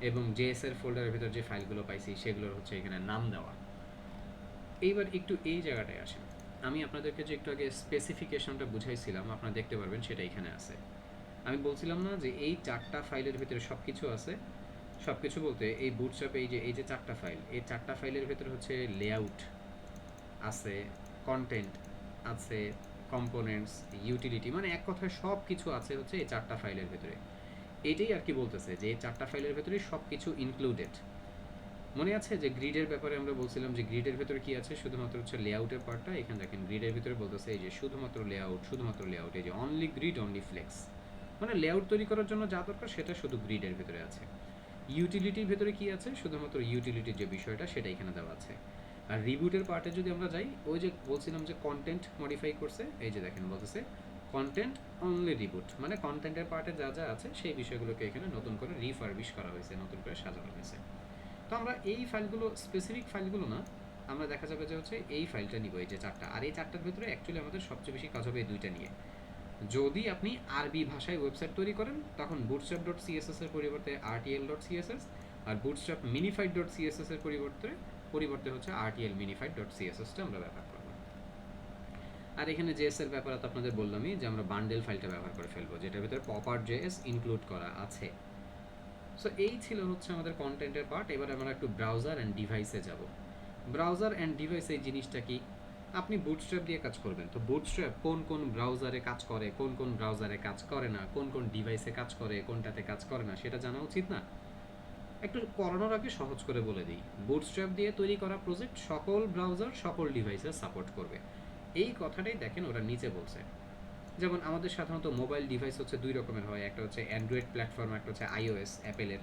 এবং জেএস এর ফোল্ডারের ভেতর যে ফাইলগুলো পাইছি সেগুলোর হচ্ছে এখানে নাম দেওয়া। এইবার একটু এই জায়গাটায় আসেন, আমি আপনাদেরকে যে একটু আগে স্পেসিফিকেশনটা বুঝাইছিলাম আপনারা দেখতে পারবেন সেটা এখানে আছে। আমি বলছিলাম না যে এই 4টা ফাইলের ভিতরে সব কিছু আছে। সব কিছু বলতে এই বুটস্ট্র্যাপে এই যে 4টা ফাইল, এই 4টা ফাইলের ভিতরে হচ্ছে লেআউট আছে, কন্টেন্ট আছে, কম্পোনেন্টস, ইউটিলিটি, মানে এক কথায় সব কিছু আছে হচ্ছে এই 4টা ফাইলের ভিতরে। এটাই আর কি বলতেছে যে এই 4টা ফাইলের ভিতরে সব কিছু ইনক্লুডেড। মনে আছে যে গ্রিডের ব্যাপারে আমরা বলছিলাম যে গ্রিডের ভেতরে কি আছে, শুধুমাত্র হচ্ছে লেআউটের পার্টটা। এখানে দেখেন গ্রিডের ভিতরে বলতেছে এই যে শুধুমাত্র লেআউট, শুধুমাত্র লেআউট, এই যে অনলি গ্রিড অনলি ফ্লেক্স, মানে লেআউট তৈরি করার জন্য যা দরকার সেটা শুধু গ্রিডের ভিতরে আছে। ইউটিলিটির ভেতরে কি আছে, শুধুমাত্র ইউটিলিটির যে বিষয়টা সেটা এখানে দেওয়া আছে। আর রিবুটের পার্টে যদি আমরা যাই, ওই যে বলছিলাম যে কন্টেন্ট মডিফাই করছে, এই যে দেখেন বলতেছে কন্টেন্ট অনলি রিবুট, মানে কন্টেন্টের পার্টে যা যা আছে সেই বিষয়গুলোকে এখানে নতুন করে রিফারবিশ করা হয়েছে, নতুন করে সাজানো হয়েছে। তো আমরা এই ফাইলগুলো, স্পেসিফিক ফাইলগুলো না, আমরা দেখা যাবে যে হচ্ছে এই ফাইলটা নিব, এই যে 4টা, আর এই 4টার ভিতরে অ্যাকচুয়ালি আমাদের সবচেয়ে বেশি কাজ হবে এই 2টা নিয়ে। যদি আপনি আরবি ভাষায় ওয়েবসাইট তৈরি করেন তখন বুটস্ট্র্যাপ ডট সিএসএস এর পরিবর্তে আরটিএল ডট সিএসএস, আর বুটস্ট্র্যাপ মিনিফাইড ডট সিএসএস এর পরিবর্তে হচ্ছে আরটিএল মিনিফাইড ডট সিএসএসটা আমরা ব্যবহার করব। আর এখানে জেএস এর ব্যাপারে তো আপনাদের বললামই যে আমরা বান্ডেল ফাইলটা ব্যবহার করে ফেলবো, যেটার ভিতরে পপার জেএস ইনক্লুড করা আছে। সো এই ছিল হচ্ছে আমাদের কন্টেন্টের পার্ট। এবার আমরা একটু ব্রাউজার অ্যান্ড ডিভাইসে যাব। ব্রাউজার অ্যান্ড ডিভাইস এই জিনিসটা কি, আপনি বুটস্ট্র্যাপ দিয়ে কাজ করবেন, তো বুটস্ট্র্যাপ কোন কোন ব্রাউজারে কাজ করে, কোন কোন ব্রাউজারে কাজ করে না, কোন কোন ডিভাইসে কাজ করে, কোনটাতে কাজ করে না, সেটা জানা উচিত না? একটু করানোর আগে সহজ করে বলে দিই, বুটস্ট্র্যাপ দিয়ে তৈরি করা প্রজেক্ট সকল ব্রাউজার সকল ডিভাইসে সাপোর্ট করবে। এই কথাটাই দেখেন ওরা নিচে বলছে। যেমন আমাদের সাধারণত মোবাইল ডিভাইস হচ্ছে 2 রকমের হয়, একটা হচ্ছে অ্যান্ড্রয়েড প্ল্যাটফর্ম, একটা হচ্ছে আইওএস অ্যাপেলের।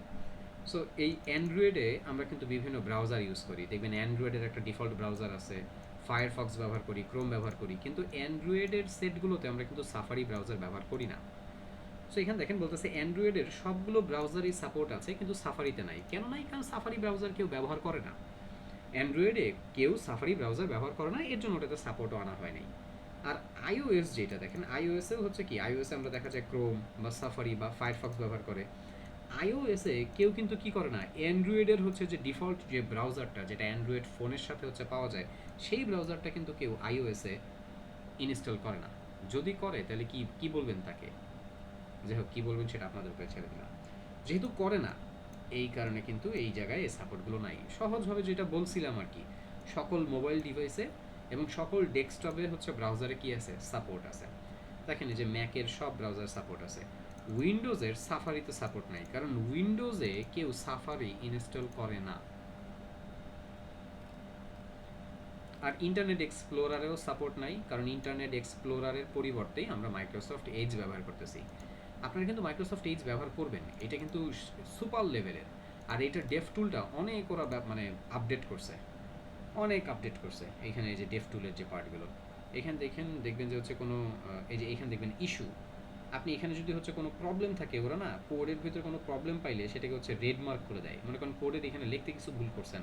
সো এই অ্যান্ড্রয়েডে আমরা কিন্তু বিভিন্ন ব্রাউজার ইউজ করি, দেখবেন অ্যান্ড্রয়েডের একটা ডিফল্ট ব্রাউজার আছে, ফায়ারফক্স ব্যবহার করি, ক্রোম ব্যবহার করি, কিন্তু অ্যান্ড্রয়েডের সেটগুলোতে আমরা কিন্তু সাফারি ব্রাউজার ব্যবহার করি না। সো এখানে দেখেন বলতেছে অ্যান্ড্রয়েডের সবগুলো ব্রাউজারই সাপোর্ট আছে কিন্তু সাফারিতে নাই। কেন নাই? কারণ সাফারি ব্রাউজার কেউ ব্যবহার করে না। অ্যান্ড্রয়েডে কেউ সাফারি ব্রাউজার ব্যবহার করে না, এর জন্য ওটাতে সাপোর্টও আনা হয় নাই। আর আইওএস যেটা দেখেন, আইওএসেও হচ্ছে কি, আইওএসে আমরা দেখা যায় ক্রোম বা সাফারি বা ফায়ারফক্স ব্যবহার করে। আইওএসে কেউ কিন্তু কি করে না, অ্যান্ড্রয়েডের হচ্ছে যে ডিফল্ট যে ব্রাউজারটা যেটা অ্যান্ড্রয়েড ফোনের সাথে হচ্ছে পাওয়া যায়, সেই ব্রাউজারটা কিন্তু কেউ আইওএসে ইনস্টল করে না। যদি করে তাহলে কি কি বলবেন তাকে? যাই হোক, কী বলবেন সেটা আপনাদের উপরে ছেড়ে দিলাম। যেহেতু করে না, এই কারণে কিন্তু এই জায়গায় এই সাপোর্টগুলো নাই। সহজভাবে যেটা বলছিলাম আর কি, সকল মোবাইল ডিভাইসে এবং সকল ডেস্কটপে হচ্ছে ব্রাউজারে কি আছে, সাপোর্ট আছে। দেখেন এই যে ম্যাকের সব ব্রাউজার সাপোর্ট আছে, উইন্ডোজের সাফারিতে সাপোর্ট নাই, কারণ উইন্ডোজে কেউ সাফারি ইনস্টল করে না। আর ইন্টারনেট এক্সপ্লোরারেও সাপোর্ট নাই, কারণ ইন্টারনেট এক্সপ্লোরারের পরিবর্তেই আমরা মাইক্রোসফট এজ ব্যবহার করতেছি। আপনারা কিন্তু মাইক্রোসফট এজ ব্যবহার করবেন, এটা কিন্তু সুপার লেভেলের। আর এইটার ডেভ টুলটা অনেক ওরা মানে আপডেট করছে, অনেক আপডেট করছে। এইখানে এই যে ডেভ টুলের যে পার্টগুলো, এখানে দেখবেন যে হচ্ছে কোনো এই যে এখানে দেখবেন ইস্যু, আপনি এখানে যদি হচ্ছে কোনো প্রবলেম থাকে, ওরা না কোডের ভিতরে কোনো প্রবলেম পাইলে সেটাকে হচ্ছে রেড মার্ক করে দেয়। মনে করেন কোডের এখানে লিখতে কিছু ভুল করছেন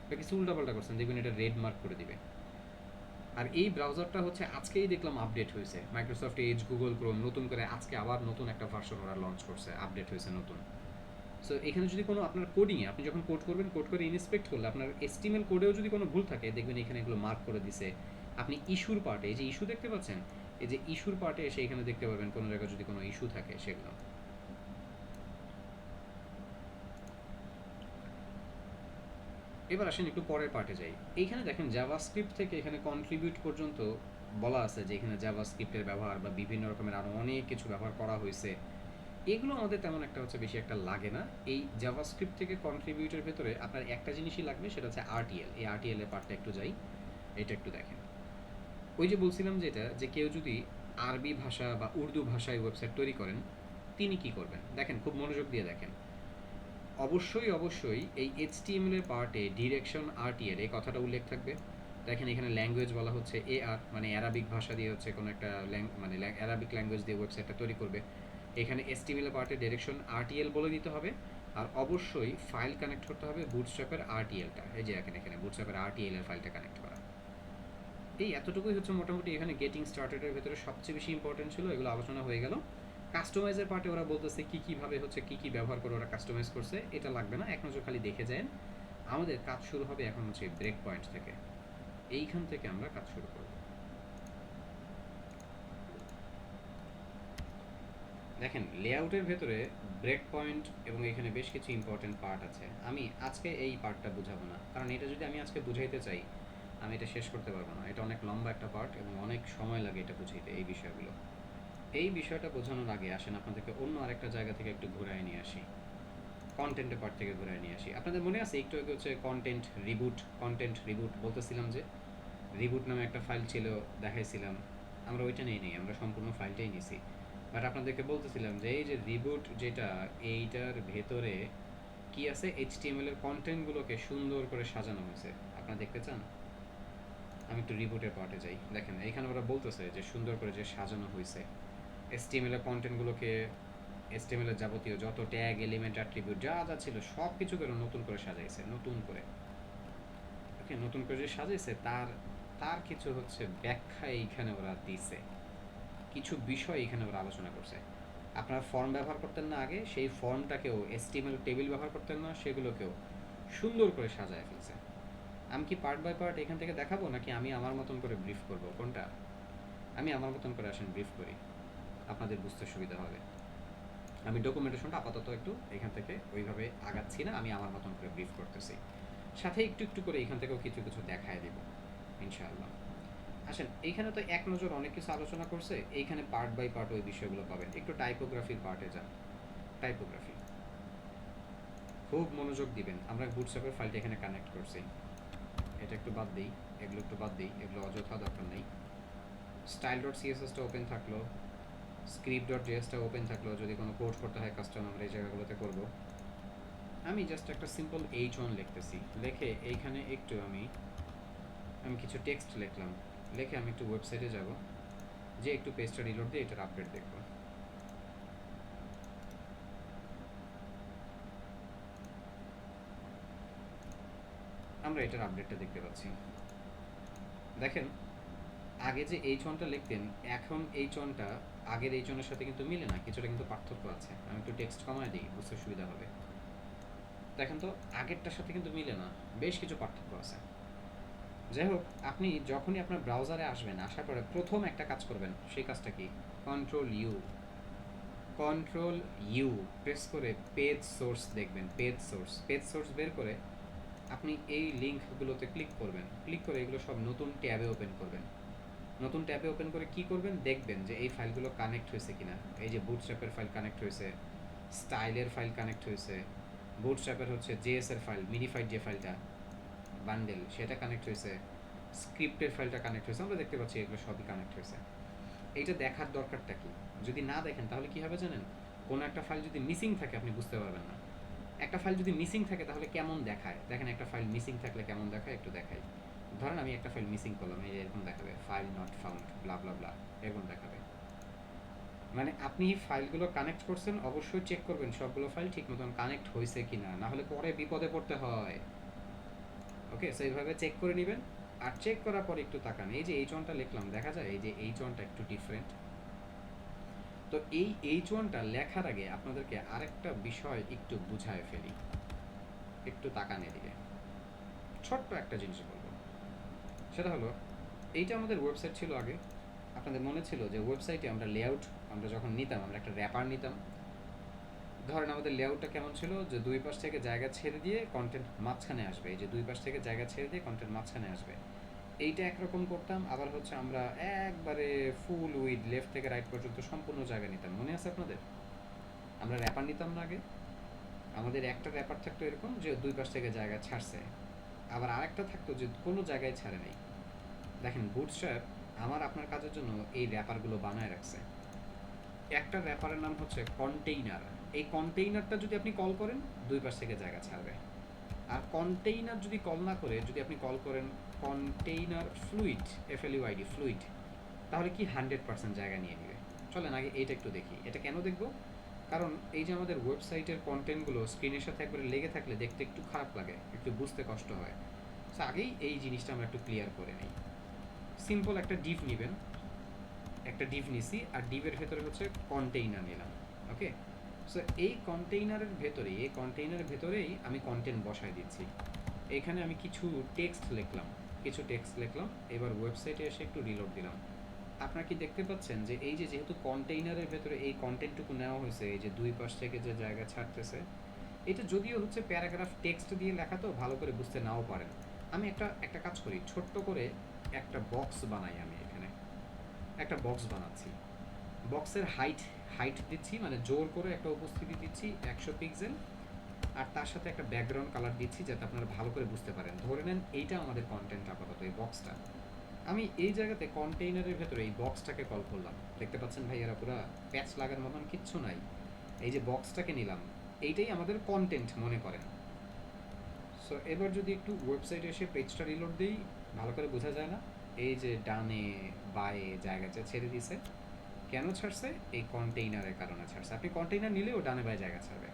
বা কিছু উল্টাপাল্টা করছেন, দেখবেন এটা রেড মার্ক করে দিবে। আর এই ব্রাউজারটা হচ্ছে আজকেই দেখলাম আপডেট হয়েছে, মাইক্রোসফট এজ, গুগল ক্রোম নতুন করে আজকে আবার নতুন একটা ভার্সন ওরা লঞ্চ করছে, আপডেট হয়েছে নতুন। সো এখানে যদি কোনো আপনার কোডিংয়ে আপনি যখন কোড করবেন, কোড করে ইনস্পেক্ট করলে আপনার এসটিএমএল কোডেও যদি কোনো ভুল থাকে, দেখবেন এখানে এগুলো মার্ক করে দিছে। আপনি ইস্যুর পার্টে, এই যে ইস্যু দেখতে পাচ্ছেন, এই যে ইস্যুর পার্টে এসে এখানে দেখতে পারবেন কোনো জায়গায় যদি কোনো ইস্যু থাকে সেগুলো। এবার আসেন একটু পরের পার্টে যাই। এইখানে দেখেন জাভাস্ক্রিপ্ট থেকে এখানে কন্ট্রিবিউট পর্যন্ত বলা আছে যে এখানে জাভাস্ক্রিপ্টের ব্যবহার বা বিভিন্ন রকমের আরও অনেক কিছু ব্যবহার করা হয়েছে। এগুলো আমাদের তেমন একটা হচ্ছে বেশি একটা লাগে না। এই জাভাস্ক্রিপ্ট থেকে কন্ট্রিবিউটের ভেতরে আপনার একটা জিনিসই লাগবে, সেটা হচ্ছে আরটিএল। এই আরটিএল এর পার্টটা একটু যাই, এটা একটু দেখেন। ওই যে বলছিলাম যেটা, যে কেউ যদি আরবি ভাষা বা উর্দু ভাষায় ওয়েবসাইট তৈরি করেন, তিনি কি করবেন দেখেন, খুব মনোযোগ দিয়ে দেখেন। অবশ্যই এই এইচটিএমএল এর পার্টে ডিরেকশন আরটিএল এই কথাটা উল্লেখ থাকবে। দেখেন এখানে ল্যাঙ্গুয়েজ বলা হচ্ছে এআর, মানে অ্যারাবিক ভাষা দিয়ে হচ্ছে কোনো একটা মানে অ্যারাবিক ল্যাঙ্গুয়েজ দিয়ে ওয়েবসাইটটা তৈরি করবে। এখানে এইচটিএমএল এর পার্টে ডিরেকশন আরটিএল বলে দিতে হবে। আর অবশ্যই ফাইল কানেক্ট করতে হবে বুটস্ট্র্যাপের আরটিএলটা। এই যে এখানে বুটস্ট্র্যাপের আরটিএল এর ফাইলটা কানেক্ট করা। এই এতটুকুই হচ্ছে মোটামুটি এখানে গেটিং স্টার্টেডের ভেতরে সবচেয়ে বেশি ইম্পর্টেন্ট ছিল। এগুলো আলোচনা হয়ে গেল। কাস্টমাইজের পার্টে ওরা বলতেছে কীভাবে হচ্ছে কী ব্যবহার করে ওরা কাস্টমাইজ করছে, এটা লাগবে না, এক নজর খালি দেখে যান। আমাদের কাজ শুরু হবে এখন হচ্ছে ব্রেক পয়েন্ট থেকে। এইখান থেকে আমরা কাজ শুরু করব। দেখেন লেআউটের ভেতরে ব্রেক পয়েন্ট এবং এখানে বেশ কিছু ইম্পর্টেন্ট পার্ট আছে। আমি আজকে এই পার্টটা বুঝাবো না, কারণ এটা যদি আমি আজকে বুঝাইতে চাই আমি এটা শেষ করতে পারবো না। এটা অনেক লম্বা একটা পার্ট এবং অনেক সময় লাগে এটা বুঝাইতে এই বিষয়গুলো। এই বিষয়টা বোঝানোর আগে আসেন আপনাদেরকে অন্য আরেকটা জায়গা থেকে একটু ঘুরায় নিয়ে আসি, কন্টেন্টের পার্ট থেকে ঘুরায় নিয়ে আসি। আপনাদের মনে আছে একটু আগে হচ্ছে কন্টেন্ট রিবুট বলতেছিলাম, যে রিবুট নামে একটা ফাইল ছিল, দেখাইছিলাম। আমরা ওইটা নেই, আমরা সম্পূর্ণ ফাইলটাই নিছি। বাট আপনাদেরকে বলতেছিলাম যে এই যে রিবুট যেটা, এইটার ভেতরে কি আছে, এইচটিএমএল এর কন্টেন্টগুলোকে সুন্দর করে সাজানো হয়েছে। আপনারা দেখতে চান? আমি একটু রিবুটের পার্টে যাই। দেখেন এইখানে ওরা বলতেছে যে সুন্দর করে যে সাজানো হয়েছে HTML এর কন্টেন্টগুলোকে, HTML এর যাবতীয় যত ট্যাগ, এলিমেন্ট, অ্যাট্রিবিউট যা যা ছিল সব কিছু করে নতুন করে সাজাইছে, নতুন করে। ওকে, নতুন করে যে সাজাইছে তার তার কিছু হচ্ছে ব্যাখ্যা এইখানে ওরা দিছে, কিছু বিষয় এখানে ওরা আলোচনা করছে। আপনারা ফর্ম ব্যবহার করতেন না আগে, সেই ফর্মটাকেও HTML টেবিল ব্যবহার করতেন না, সেগুলোকেও সুন্দর করে সাজায় ফেলছে। আমি কি পার্ট বাই পার্ট এখান থেকে দেখাবো, নাকি আমি আমার মতন করে ব্রিফ করব? কোনটা? আমি আমার মতন করে আসেন ব্রিফ করি, আপনাদের বুঝতে সুবিধা হবে। আমি ডকুমেন্টেশনটা আপাতত একটু এখান থেকে ওইভাবে আগাচ্ছি না, আমি আমার মতন করে ব্রিফ করতেছি, সাথে একটু একটু করে এখান থেকেও কিছু কিছু দেখায় দেব ইনশাআল্লাহ। আসেন, এইখানে তো এক নজর অনেক কিছু আলোচনা করছে, এইখানে পার্ট বাই পার্ট ওই বিষয়গুলো পাবেন। একটু টাইপোগ্রাফির পার্টে যান। টাইপোগ্রাফি খুব মনোযোগ দিবেন। আমরা বুটস্ট্র্যাপের ফাইলটা এখানে কানেক্ট করছি, এটা একটু বাদ দিই, এগুলো একটু বাদ দিই, এগুলো অযথা দরকার নেই। স্টাইল ডট সিএসএসটা ওপেন থাকলো, স্ক্রিপ্ট ডট জেএসটা ওপেন থাকলো, যদি কোনো কোড করতে হয় কাস্টম আমরা এই জায়গাগুলোতে করবো। আমি জাস্ট একটা সিম্পল H1 লিখতেছি, লিখে এইখানে একটু আমি কিছু টেক্সট লিখলাম, লিখে আমি একটু ওয়েবসাইটে যাব, যে একটু পেজটা রিলোড দিয়ে এটার আপডেট দেখব। আমরা এটার আপডেটটা দেখতে পাচ্ছি। দেখেন আগে যে H1টা লিখতেন, এখন H1টা আগের H1-এর সাথে কিন্তু মিলে না, কিছুটা কিন্তু পার্থক্য আছে। আমি একটু টেক্সট কমায় দিই, বুঝতে সুবিধা হবে। দেখেন তো আগেরটার সাথে কিন্তু মিলে না, বেশ কিছু পার্থক্য আছে। যাই হোক, আপনি যখনই আপনার ব্রাউজারে আসবেন, আসার পরে প্রথম একটা কাজ করবেন, সেই কাজটা কি? কন্ট্রোল ইউ প্রেস করে পেজ সোর্স দেখবেন। পেজ সোর্স বের করে আপনি এই লিঙ্কগুলোতে ক্লিক করবেন। ক্লিক করে এগুলো সব নতুন ট্যাবে ওপেন করবেন। নতুন ট্যাবে ওপেন করে কি করবেন, দেখবেন যে এই ফাইলগুলো কানেক্ট হয়েছে কিনা। এই যে বুটস্ট্র্যাপের ফাইল কানেক্ট হয়েছে, স্টাইলের ফাইল কানেক্ট হয়েছে, বুটস্ট্র্যাপের হচ্ছে জেএস এর ফাইল, মিনিফাইড যে ফাইলটা বান্ডেল, সেটা কানেক্ট হয়েছে, স্ক্রিপ্টের ফাইলটা কানেক্ট হয়েছে। আমরা দেখতে পাচ্ছি এগুলো সবই কানেক্ট হয়েছে। এইটা দেখার দরকারটা কি? যদি না দেখেন তাহলে কি হবে জানেন? কোনো একটা ফাইল যদি মিসিং থাকে আপনি বুঝতে পারবেন না। একটা ফাইল যদি মিসিং থাকে তাহলে কেমন দেখায় দেখেন, একটা ফাইল মিসিং থাকলে কেমন দেখায় একটু দেখাই। ধরেন আমি একটা ফাইল মিসিং করলাম, এই এরকম দেখাবে, ফাইল নট ফাউন্ড ব্লা ব্লা ব্লা, এরকম দেখাবে। মানে আপনি ফাইলগুলো কানেক্ট করছেন, অবশ্যই চেক করবেন সবগুলো ফাইল ঠিক মতন কানেক্ট হয়েছে কিনা, না হলে পরে বিপদে পড়তে হয়। ওকে, সো এইভাবে চেক করে নেবেন। আর চেক করার পর একটু তাকান, এই যে H1টা লিখলাম, দেখা যায় এই যে H1টা একটু ডিফারেন্ট। তো এই H1টা লেখার আগে আপনাদেরকে আরেকটা বিষয় একটু বুঝায় ফেলি, একটু তাকান এদিকে। ছোট্ট একটা জিনিস বলবো, সেটা হলো এইটা আমাদের ওয়েবসাইট ছিল আগে। আপনাদের মনে ছিল যে ওয়েবসাইটে আমরা লেআউট আমরা যখন নিতাম, আমরা একটা র্যাপার নিতাম। ধরেন আমাদের লেআউটটা কেমন ছিল, যে দুই পাশ থেকে জায়গা ছেড়ে দিয়ে কন্টেন্ট মাঝখানে আসবে, এই যে দুই পাশ থেকে জায়গা ছেড়ে দিয়ে কন্টেন্ট মাঝখানে আসবে, এইটা একরকম করতাম। আবার হচ্ছে আমরা একবারে ফুল উইড লেফট থেকে রাইট পর্যন্ত সম্পূর্ণ জায়গা নিতাম, মনে আছে আপনাদের? আমরা র্যাপার নিতাম না আগে? আমাদের একটা র্যাপার থাকতো এরকম যে দুই পাশ থেকে জায়গা ছাড়ছে, আবার আরেকটা থাকতো যে কোনো জায়গায় ছাড়ে নাই। দেখেন বুটস্ট্র্যাপ আমার আপনার কাজের জন্য এই র্যাপারগুলো বানায় রাখছে। একটা র্যাপারের নাম হচ্ছে কন্টেইনার। এই কন্টেইনারটা যদি আপনি কল করেন দুই পাশ থেকে জায়গা ছাড়বে। আর কন্টেইনার যদি কল না করে যদি আপনি কল করেন কন্টেইনার ফ্লুইড, FLUID ফ্লুইড, তাহলে কি 100% জায়গা নিয়ে নেবে। চলেন আগে এইটা একটু দেখি। এটা কেন দেখব? কারণ এই যে আমাদের ওয়েবসাইটের কন্টেন্টগুলো স্ক্রিনের সাথে একবারে লেগে থাকলে দেখতে একটু খারাপ লাগে, একটু বুঝতে কষ্ট হয়। সো আগেই এই জিনিসটা আমরা একটু ক্লিয়ার করে নিই। সিম্পল একটা ডিভ নেবেন, একটা ডিভ নিছি, আর ডিভের ভেতরে হচ্ছে কন্টেইনার নিলাম। ওকে, সো এই কন্টেইনারের ভেতরেই আমি কন্টেন্ট বসায় দিচ্ছি। এখানে আমি কিছু টেক্সট লিখলাম, এবার ওয়েবসাইটে এসে একটু রিলোড দিলাম। আপনারা কি দেখতে পাচ্ছেন যে এই যে যেহেতু কন্টেইনারের ভেতরে এই কন্টেন্টটুকু নেওয়া হয়েছে, এই যে দুই পাশ থেকে যে জায়গা ছাড়তেছে, এটা যদিও হচ্ছে প্যারাগ্রাফ টেক্সট দিয়ে লেখা, তো ভালো করে বুঝতে নাও পারেন। আমি একটা কাজ করি, ছোট্ট করে একটা বক্স বানাই। আমি এখানে একটা বক্স বানাচ্ছি, বক্সের হাইট দিচ্ছি, মানে জোর করে একটা উপস্থিতি দিচ্ছি 100 পিক্সেল, আর তার সাথে একটা ব্যাকগ্রাউন্ড কালার দিচ্ছি যাতে আপনারা ভালো করে বুঝতে পারেন। ধরে নেন এইটা আমাদের কন্টেন্ট, আপাতত এই বক্সটা। আমি এই জায়গাতে কন্টেইনারের ভেতরে এই বক্সটাকে কল করলাম। দেখতে পাচ্ছেন ভাইয়ারা, পুরো প্যাচ লাগার মতন কিচ্ছু নাই। এই যে বক্সটাকে নিলাম, এইটাই আমাদের কন্টেন্ট মনে করেন। সো এবার যদি একটু ওয়েবসাইটে এসে পেজটা রিলোড দিই, ভালো করে বোঝা যায় না? এই যে ডানে বায়ে জায়গাটা ছেড়ে দিছে, কেন ছাড়ছে? এই কন্টেইনারের কারণে ছাড়ছে। আপনি কন্টেইনার নিলেও ডানে বায়ে জায়গা ছাড়বে।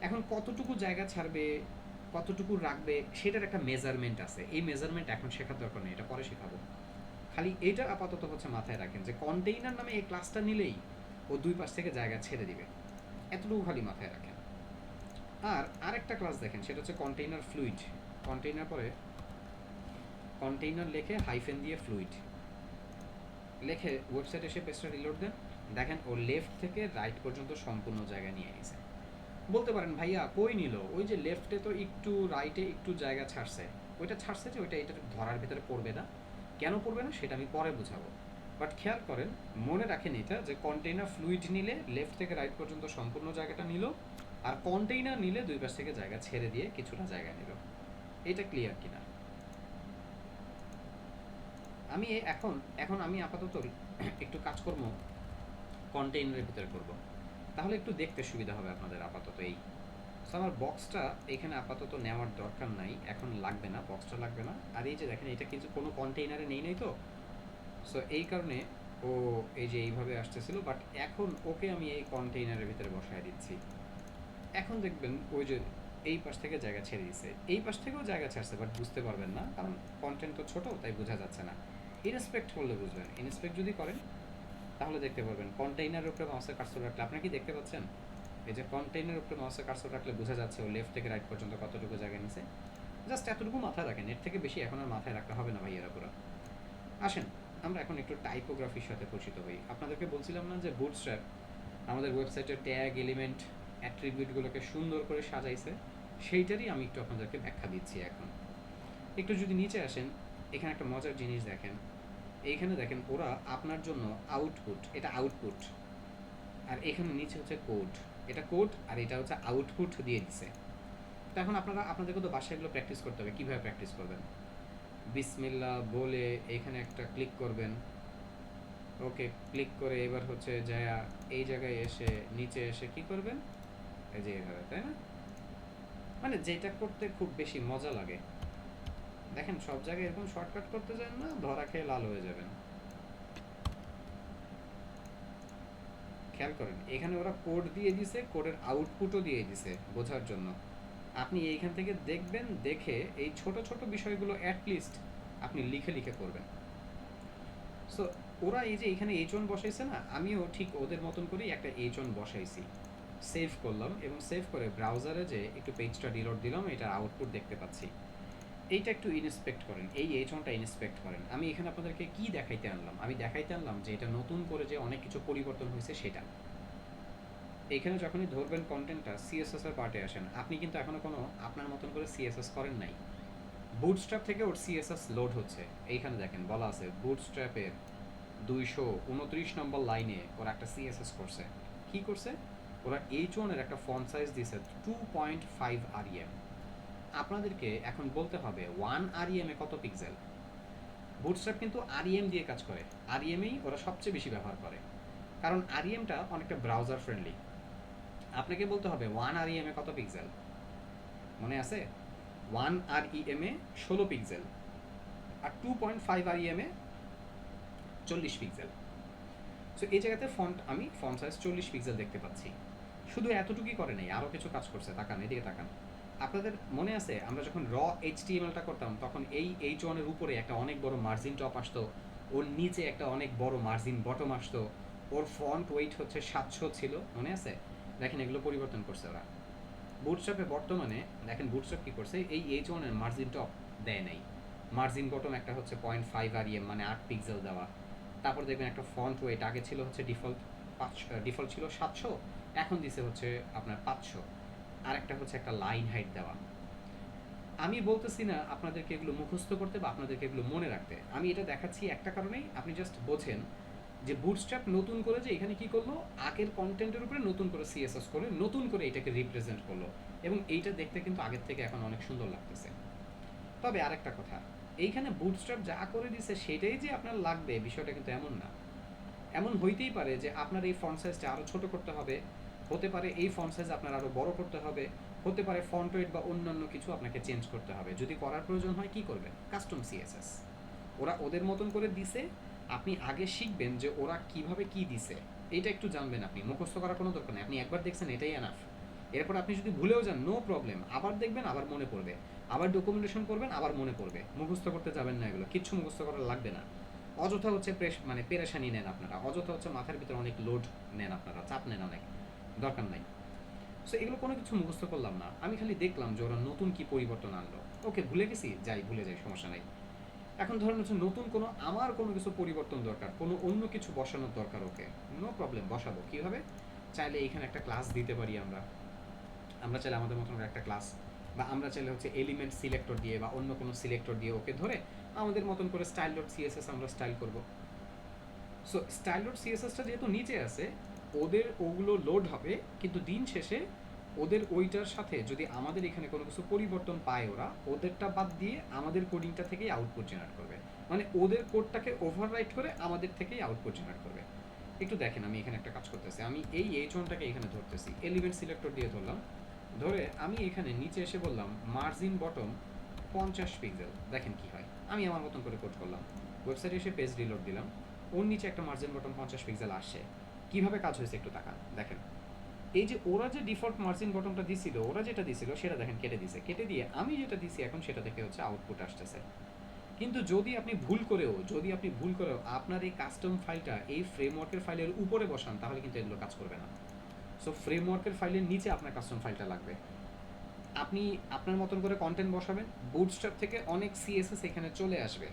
এখন কতটুকু জায়গা ছাড়বে, কতটুকু রাখবে, সেটার একটা মেজারমেন্ট আছে। এই মেজারমেন্ট এখন শেখার দরকার নেই, এটা পরে শেখাবো। খালি এটা আপাতত হচ্ছে মাথায় রাখেন যে কন্টেইনার নামে এই ক্লাসটা নিলেই ও দুই পাশ থেকে জায়গা ছেড়ে দিবে, এতটুকু খালি মাথায় রাখেন। আর আরেকটা ক্লাস দেখেন, সেটা হচ্ছে কন্টেইনার ফ্লুইড। কন্টেইনার পরে কন্টেইনার লেখে হাইফেন দিয়ে ফ্লুইড লেখে ওয়েবসাইটে এসে পেজটা রিলোড দেন, দেখেন ও লেফট থেকে রাইট পর্যন্ত সম্পূর্ণ জায়গা নিয়ে নিছে। বলতে পারেন ভাইয়া কই নিল, ওই যে লেফটে তো একটু, রাইটে একটু জায়গা ছাড়ছে। ওইটা ছাড়ছে যে ওইটা এটার ধরার ভেতরে পড়বে না। কেন পড়বে না সেটা আমি পরে বুঝাবো। বাট খেয়াল করেন, মনে রাখেন এটা, যে কন্টেইনার ফ্লুইড নিলে লেফট থেকে রাইট পর্যন্ত সম্পূর্ণ জায়গাটা নিল, আর কন্টেইনার নিলে দুই পাশ থেকে জায়গা ছেড়ে দিয়ে কিছুটা জায়গা নিল। এটা ক্লিয়ার কিনা? আমি এখন এখন আমি আপাতত একটু কাজকর্ম কন্টেইনারের ভিতরে করব, তাহলে একটু দেখতে সুবিধা হবে আপনাদের। আপাতত এই, সো আমার বক্সটা এখানে আপাতত নেওয়ার দরকার নাই, এখন লাগবে না, বক্সটা লাগবে না। আর এই যে দেখেন, এটা কিন্তু কোনো কন্টেইনারে নেই নাই তো, সো এই কারণে ও এই যে এইভাবে আসতেছিল। বাট এখন ওকে আমি এই কন্টেইনারের ভিতরে বসায় দিচ্ছি। এখন দেখবেন ওই যে এই পাশ থেকে জায়গা ছেড়ে দিচ্ছে, এই পাশ থেকেও জায়গা ছাড়ছে, বাট বুঝতে পারবেন না, কারণ কন্টেন্ট তো ছোটো, তাই বোঝা যাচ্ছে না। ইনস্পেক্ট করলে বুঝবেন। ইনস্পেক্ট যদি করেন তাহলে দেখতে পারবেন। কন্টেইনারের উপরে মাউসের কার্সর রাখলে, আপনারা কি দেখতে পাচ্ছেন? এই যে কন্টেইনারের উপরে মাউসের কার্সর রাখলে বোঝা যাচ্ছে ও লেফট থেকে রাইট পর্যন্ত কতটুকু জায়গা নিছে। জাস্ট এতটুকু মাথায় রাখেন, এর থেকে বেশি এখন আর মাথায় রাখতে হবে না ভাইয়েরা পুরো। আসেন আমরা এখন একটু টাইপোগ্রাফির সাথে পরিচিত হই। আপনাদেরকে বলছিলাম না যে বুটস্ট্র্যাপ আমাদের ওয়েবসাইটের ট্যাগ, এলিমেন্ট, অ্যাট্রিবিউটগুলোকে সুন্দর করে সাজাইছে, সেইটারই আমি একটু আপনাদেরকে ব্যাখ্যা দিচ্ছি এখন। একটু যদি নিচে আসেন, এখানে একটা মজার জিনিস দেখেন। এইখানে দেখেন ওরা আপনার জন্য আউটপুট, এটা আউটপুট, আর এখানে নিচে হচ্ছে কোড, এটা কোড, আর এটা হচ্ছে আউটপুট দিয়ে দিছে। তো এখন আপনাদেরকে তো বাসায় এগুলো প্র্যাকটিস করতে হবে। কীভাবে প্র্যাকটিস করবেন? বিসমিল্লাহ বলে এখানে একটা ক্লিক করবেন। ওকে, ক্লিক করে এবার হচ্ছে যা এই জায়গায় এসে নিচে এসে কি করবেন, এই যে এইভাবে, তাই না? মানে যেটা করতে খুব বেশি মজা লাগে। দেখেন সব জায়গায় এরকম শর্টকাট করতে যান না, ধরা খেয়ে লাল হয়ে যাবেন। খেয়াল করেন, এখানে ওরা কোড দিয়ে দিছে, কোডের আউটপুটও দিয়ে দিছে বোঝার জন্য। আপনি এইখান থেকে দেখবেন, দেখে এই ছোট ছোট বিষয়গুলো অ্যাটলিস্ট আপনি লিখে লিখে করবেন। সো ওরা এই যে এখানে H1 বসাইছে না, আমিও ঠিক ওদের মতন করেই একটা H1 বসাইছি। সেভ করলাম, এবং সেভ করে ব্রাউজারে যে একটু পেজটা রিলোড দিলাম, এটা আউটপুট দেখতে পাচ্ছি। এইটা একটু ইন্সপেক্ট করেন, এই H1টা ইন্সপেক্ট করেন। আমি এখানে আপনাদেরকে কি দেখাইতে আনলাম? আমি দেখাইতে আনলাম যে এটা নতুন করে যে অনেক কিছু পরিবর্তন হয়েছে সেটা। এখানে যখনই ধরবেন কন্টেন্টটা সিএসএস এর পার্টে আসেন, আপনি কিন্তু এখনো কোনো আপনার মতন করে সিএসএস করেন নাই। বুটস্ট্র্যাপ থেকে ওর সিএসএস লোড হচ্ছে। এইখানে দেখেন বলা আছে বুটস্ট্র্যাপের 229 নম্বর লাইনে ওরা একটা সিএসএস করছে। কি করছে? ওরা H1 এর একটা ফন্ট সাইজ দিয়েছে 2.5 REM। আপনাদেরকে এখন বলতে হবে 1 REM এ কত পিক্সেল। বুটস্ট্র্যাপ কিন্তু REM দিয়ে কাজ করে, REM-এই ওরা সবচেয়ে বেশি ব্যবহার করে, কারণ REM-টা অনেকটা ব্রাউজার ফ্রেন্ডলি। আপনাকে বলতে হবে 1 REM এ কত পিক্সেল, মনে আছে? 1 REM এ 16 পিক্সেল, আর 2.5 REM এ 40 পিক্সেল। সো এই জায়গাতে আমি ফন্ট সাইজ 40 পিক্সেল দেখতে পাচ্ছি। শুধু এতটুকুই করে নেই, আরও কিছু কাজ করছে। তাকান, এদিকে তাকান। আপনাদের মনে আছে আমরা যখন HTML-টা করতাম তখন এই H1 এর উপরে একটা অনেক বড় মার্জিন টপ আসতো, ওর নিচে একটা অনেক বড় মার্জিন বটম আসতো, ওর ফন্ট ওয়েট হচ্ছে 700 ছিল, মনে আছে? দেখেন এগুলো পরিবর্তন করছে ওরা। বুটস্ট্র্যাপে বর্তমানে দেখেন বুটস্ট্র্যাপ কী করছে, এই H1 এর মার্জিন টপ দেয় নাই, মার্জিন বটম একটা হচ্ছে 0.5 REM মানে 8 পিক্সেল দেওয়া। তারপর দেখবেন একটা ফন্ট ওয়েট, আগে ছিল হচ্ছে ডিফল্ট ছিল 700, এখন দিছে হচ্ছে আপনার 500। আর একটা হচ্ছে একটা লাইন হাইট দেওয়া। আমি বলতেছি না আপনাদেরকে এগুলো মুখস্থ করতে বা আপনাদেরকে এগুলো মনে রাখতে, আমি এটা দেখাচ্ছি একটা কারণেই, আপনি জাস্ট বোঝেন যে বুটস্ট্র্যাপ নতুন করে যে এখানে কি করলো, আগের কন্টেন্টের উপরে নতুন করে সিএসএস করে নতুন করে এটাকে রিপ্রেজেন্ট করলো, এবং এইটা দেখতে কিন্তু আগের থেকে এখন অনেক সুন্দর লাগতেছে। তবে আরেকটা কথা, এইখানে বুটস্ট্র্যাপ যা করে দিছে সেটাই যে আপনার লাগবে বিষয়টা কিন্তু এমন না। এমন হইতেই পারে যে আপনার এই ফন্ট সাইজটা আরও ছোট করতে হবে, হতে পারে এই ফন্ট সাইজ আপনার আরও বড় করতে হবে, হতে পারে ফন্ট ওয়েট বা অন্যান্য কিছু আপনাকে চেঞ্জ করতে হবে। যদি করার প্রয়োজন হয় কি করবেন? কাস্টম সিএসএস ওরা ওদের মতন করে দিছে, আপনি আগে শিখবেন যে ওরা কিভাবে কি দিছে, এইটা একটু জানবেন। আপনি মুখস্থ করার কোনো দরকার নেই, আপনি একবার দেখছেন এটাই এনাফ। এরপর আপনি যদি ভুলেও যান নো প্রবলেম, আবার দেখবেন আবার মনে পড়বে, আবার ডকুমেন্টেশন করবেন আবার মনে পড়বে। মুখস্থ করতে যাবেন না, এগুলো কিচ্ছু মুখস্থ করা লাগবে না। অযথা হচ্ছে মানে পেরেশানি নেন আপনারা, অযথা হচ্ছে মাথার ভিতরে অনেক লোড নেন আপনারা, চাপ নেন অনেক, দরকার নাই। সো এগুলো কোনো কিছু মুখস্থ করলাম না, আমি খালি দেখলাম যে ওরা নতুন কি পরিবর্তন আনলো। ওকে, ভুলে গেছি, যাই ভুলে যাই, সমস্যা নাই। এখন ধরেন হচ্ছে নতুন আমার কোনো কিছু পরিবর্তন দরকার, কোনো অন্য কিছু বসানোর দরকার, ওকে নো প্রবলেম, বসাবো। কীভাবে? চাইলে এইখানে একটা ক্লাস দিতে পারি আমরা, চাইলে আমাদের মতন একটা ক্লাস, বা আমরা চাইলে হচ্ছে এলিমেন্ট সিলেক্টর দিয়ে বা অন্য কোনো সিলেক্টর দিয়ে ওকে ধরে আমাদের মতন করে স্টাইল ডট সিএসএস আমরা স্টাইল করব। সো স্টাইল ডট সিএসএসটা যেহেতু নিচে আছে, ওদের ওগুলো লোড হবে, কিন্তু দিন শেষে ওদের ওইটার সাথে যদি আমাদের এখানে কোনো কিছু পরিবর্তন পায়, ওরা ওদেরটা বাদ দিয়ে আমাদের কোডিংটা থেকেই আউটপুট জেনারেট করবে, মানে ওদের কোডটাকে ওভাররাইট করে আমাদের থেকেই আউটপুট জেনারেট করবে। একটু দেখেন, আমি এখানে একটা কাজ করতেছি, আমি এই H1টাকে এখানে ধরতেছি, এলিমেন্ট সিলেক্টর দিয়ে ধরলাম, ধরে আমি এখানে নিচে এসে বললাম মার্জিন বটম 50 পিক্সেল, দেখেন কি হয়। আমি আমার মতন করে কোড করলাম, ওয়েবসাইটে এসে পেজ রিলোড দিলাম, ওর নিচে একটা মার্জিন বটম 50 পিক্সেল আসছে। কীভাবে কাজ হয়েছে একটু তাকান, দেখেন। এই যে ওরা যে ডিফল্ট মার্জিন বটমটা দিছিল, ওরা যেটা দিছিল সেটা দেখেন কেটে দিছে, কেটে দিয়ে আমি যেটা দিছি এখন সেটা থেকে হচ্ছে আউটপুট আসতেছে। কিন্তু যদি আপনি ভুল করেও আপনার এই কাস্টম ফাইলটা এই ফ্রেমওয়ার্কের ফাইলের উপরে বসান, তাহলে কিন্তু এগুলো কাজ করবে না। সো ফ্রেমওয়ার্কের ফাইলের নিচে আপনার কাস্টম ফাইলটা লাগবে। আপনি আপনার মতন করে কন্টেন্ট বসাবেন, বুটস্ট্র্যাপ থেকে অনেক সিএসএস এখানে চলে আসবে,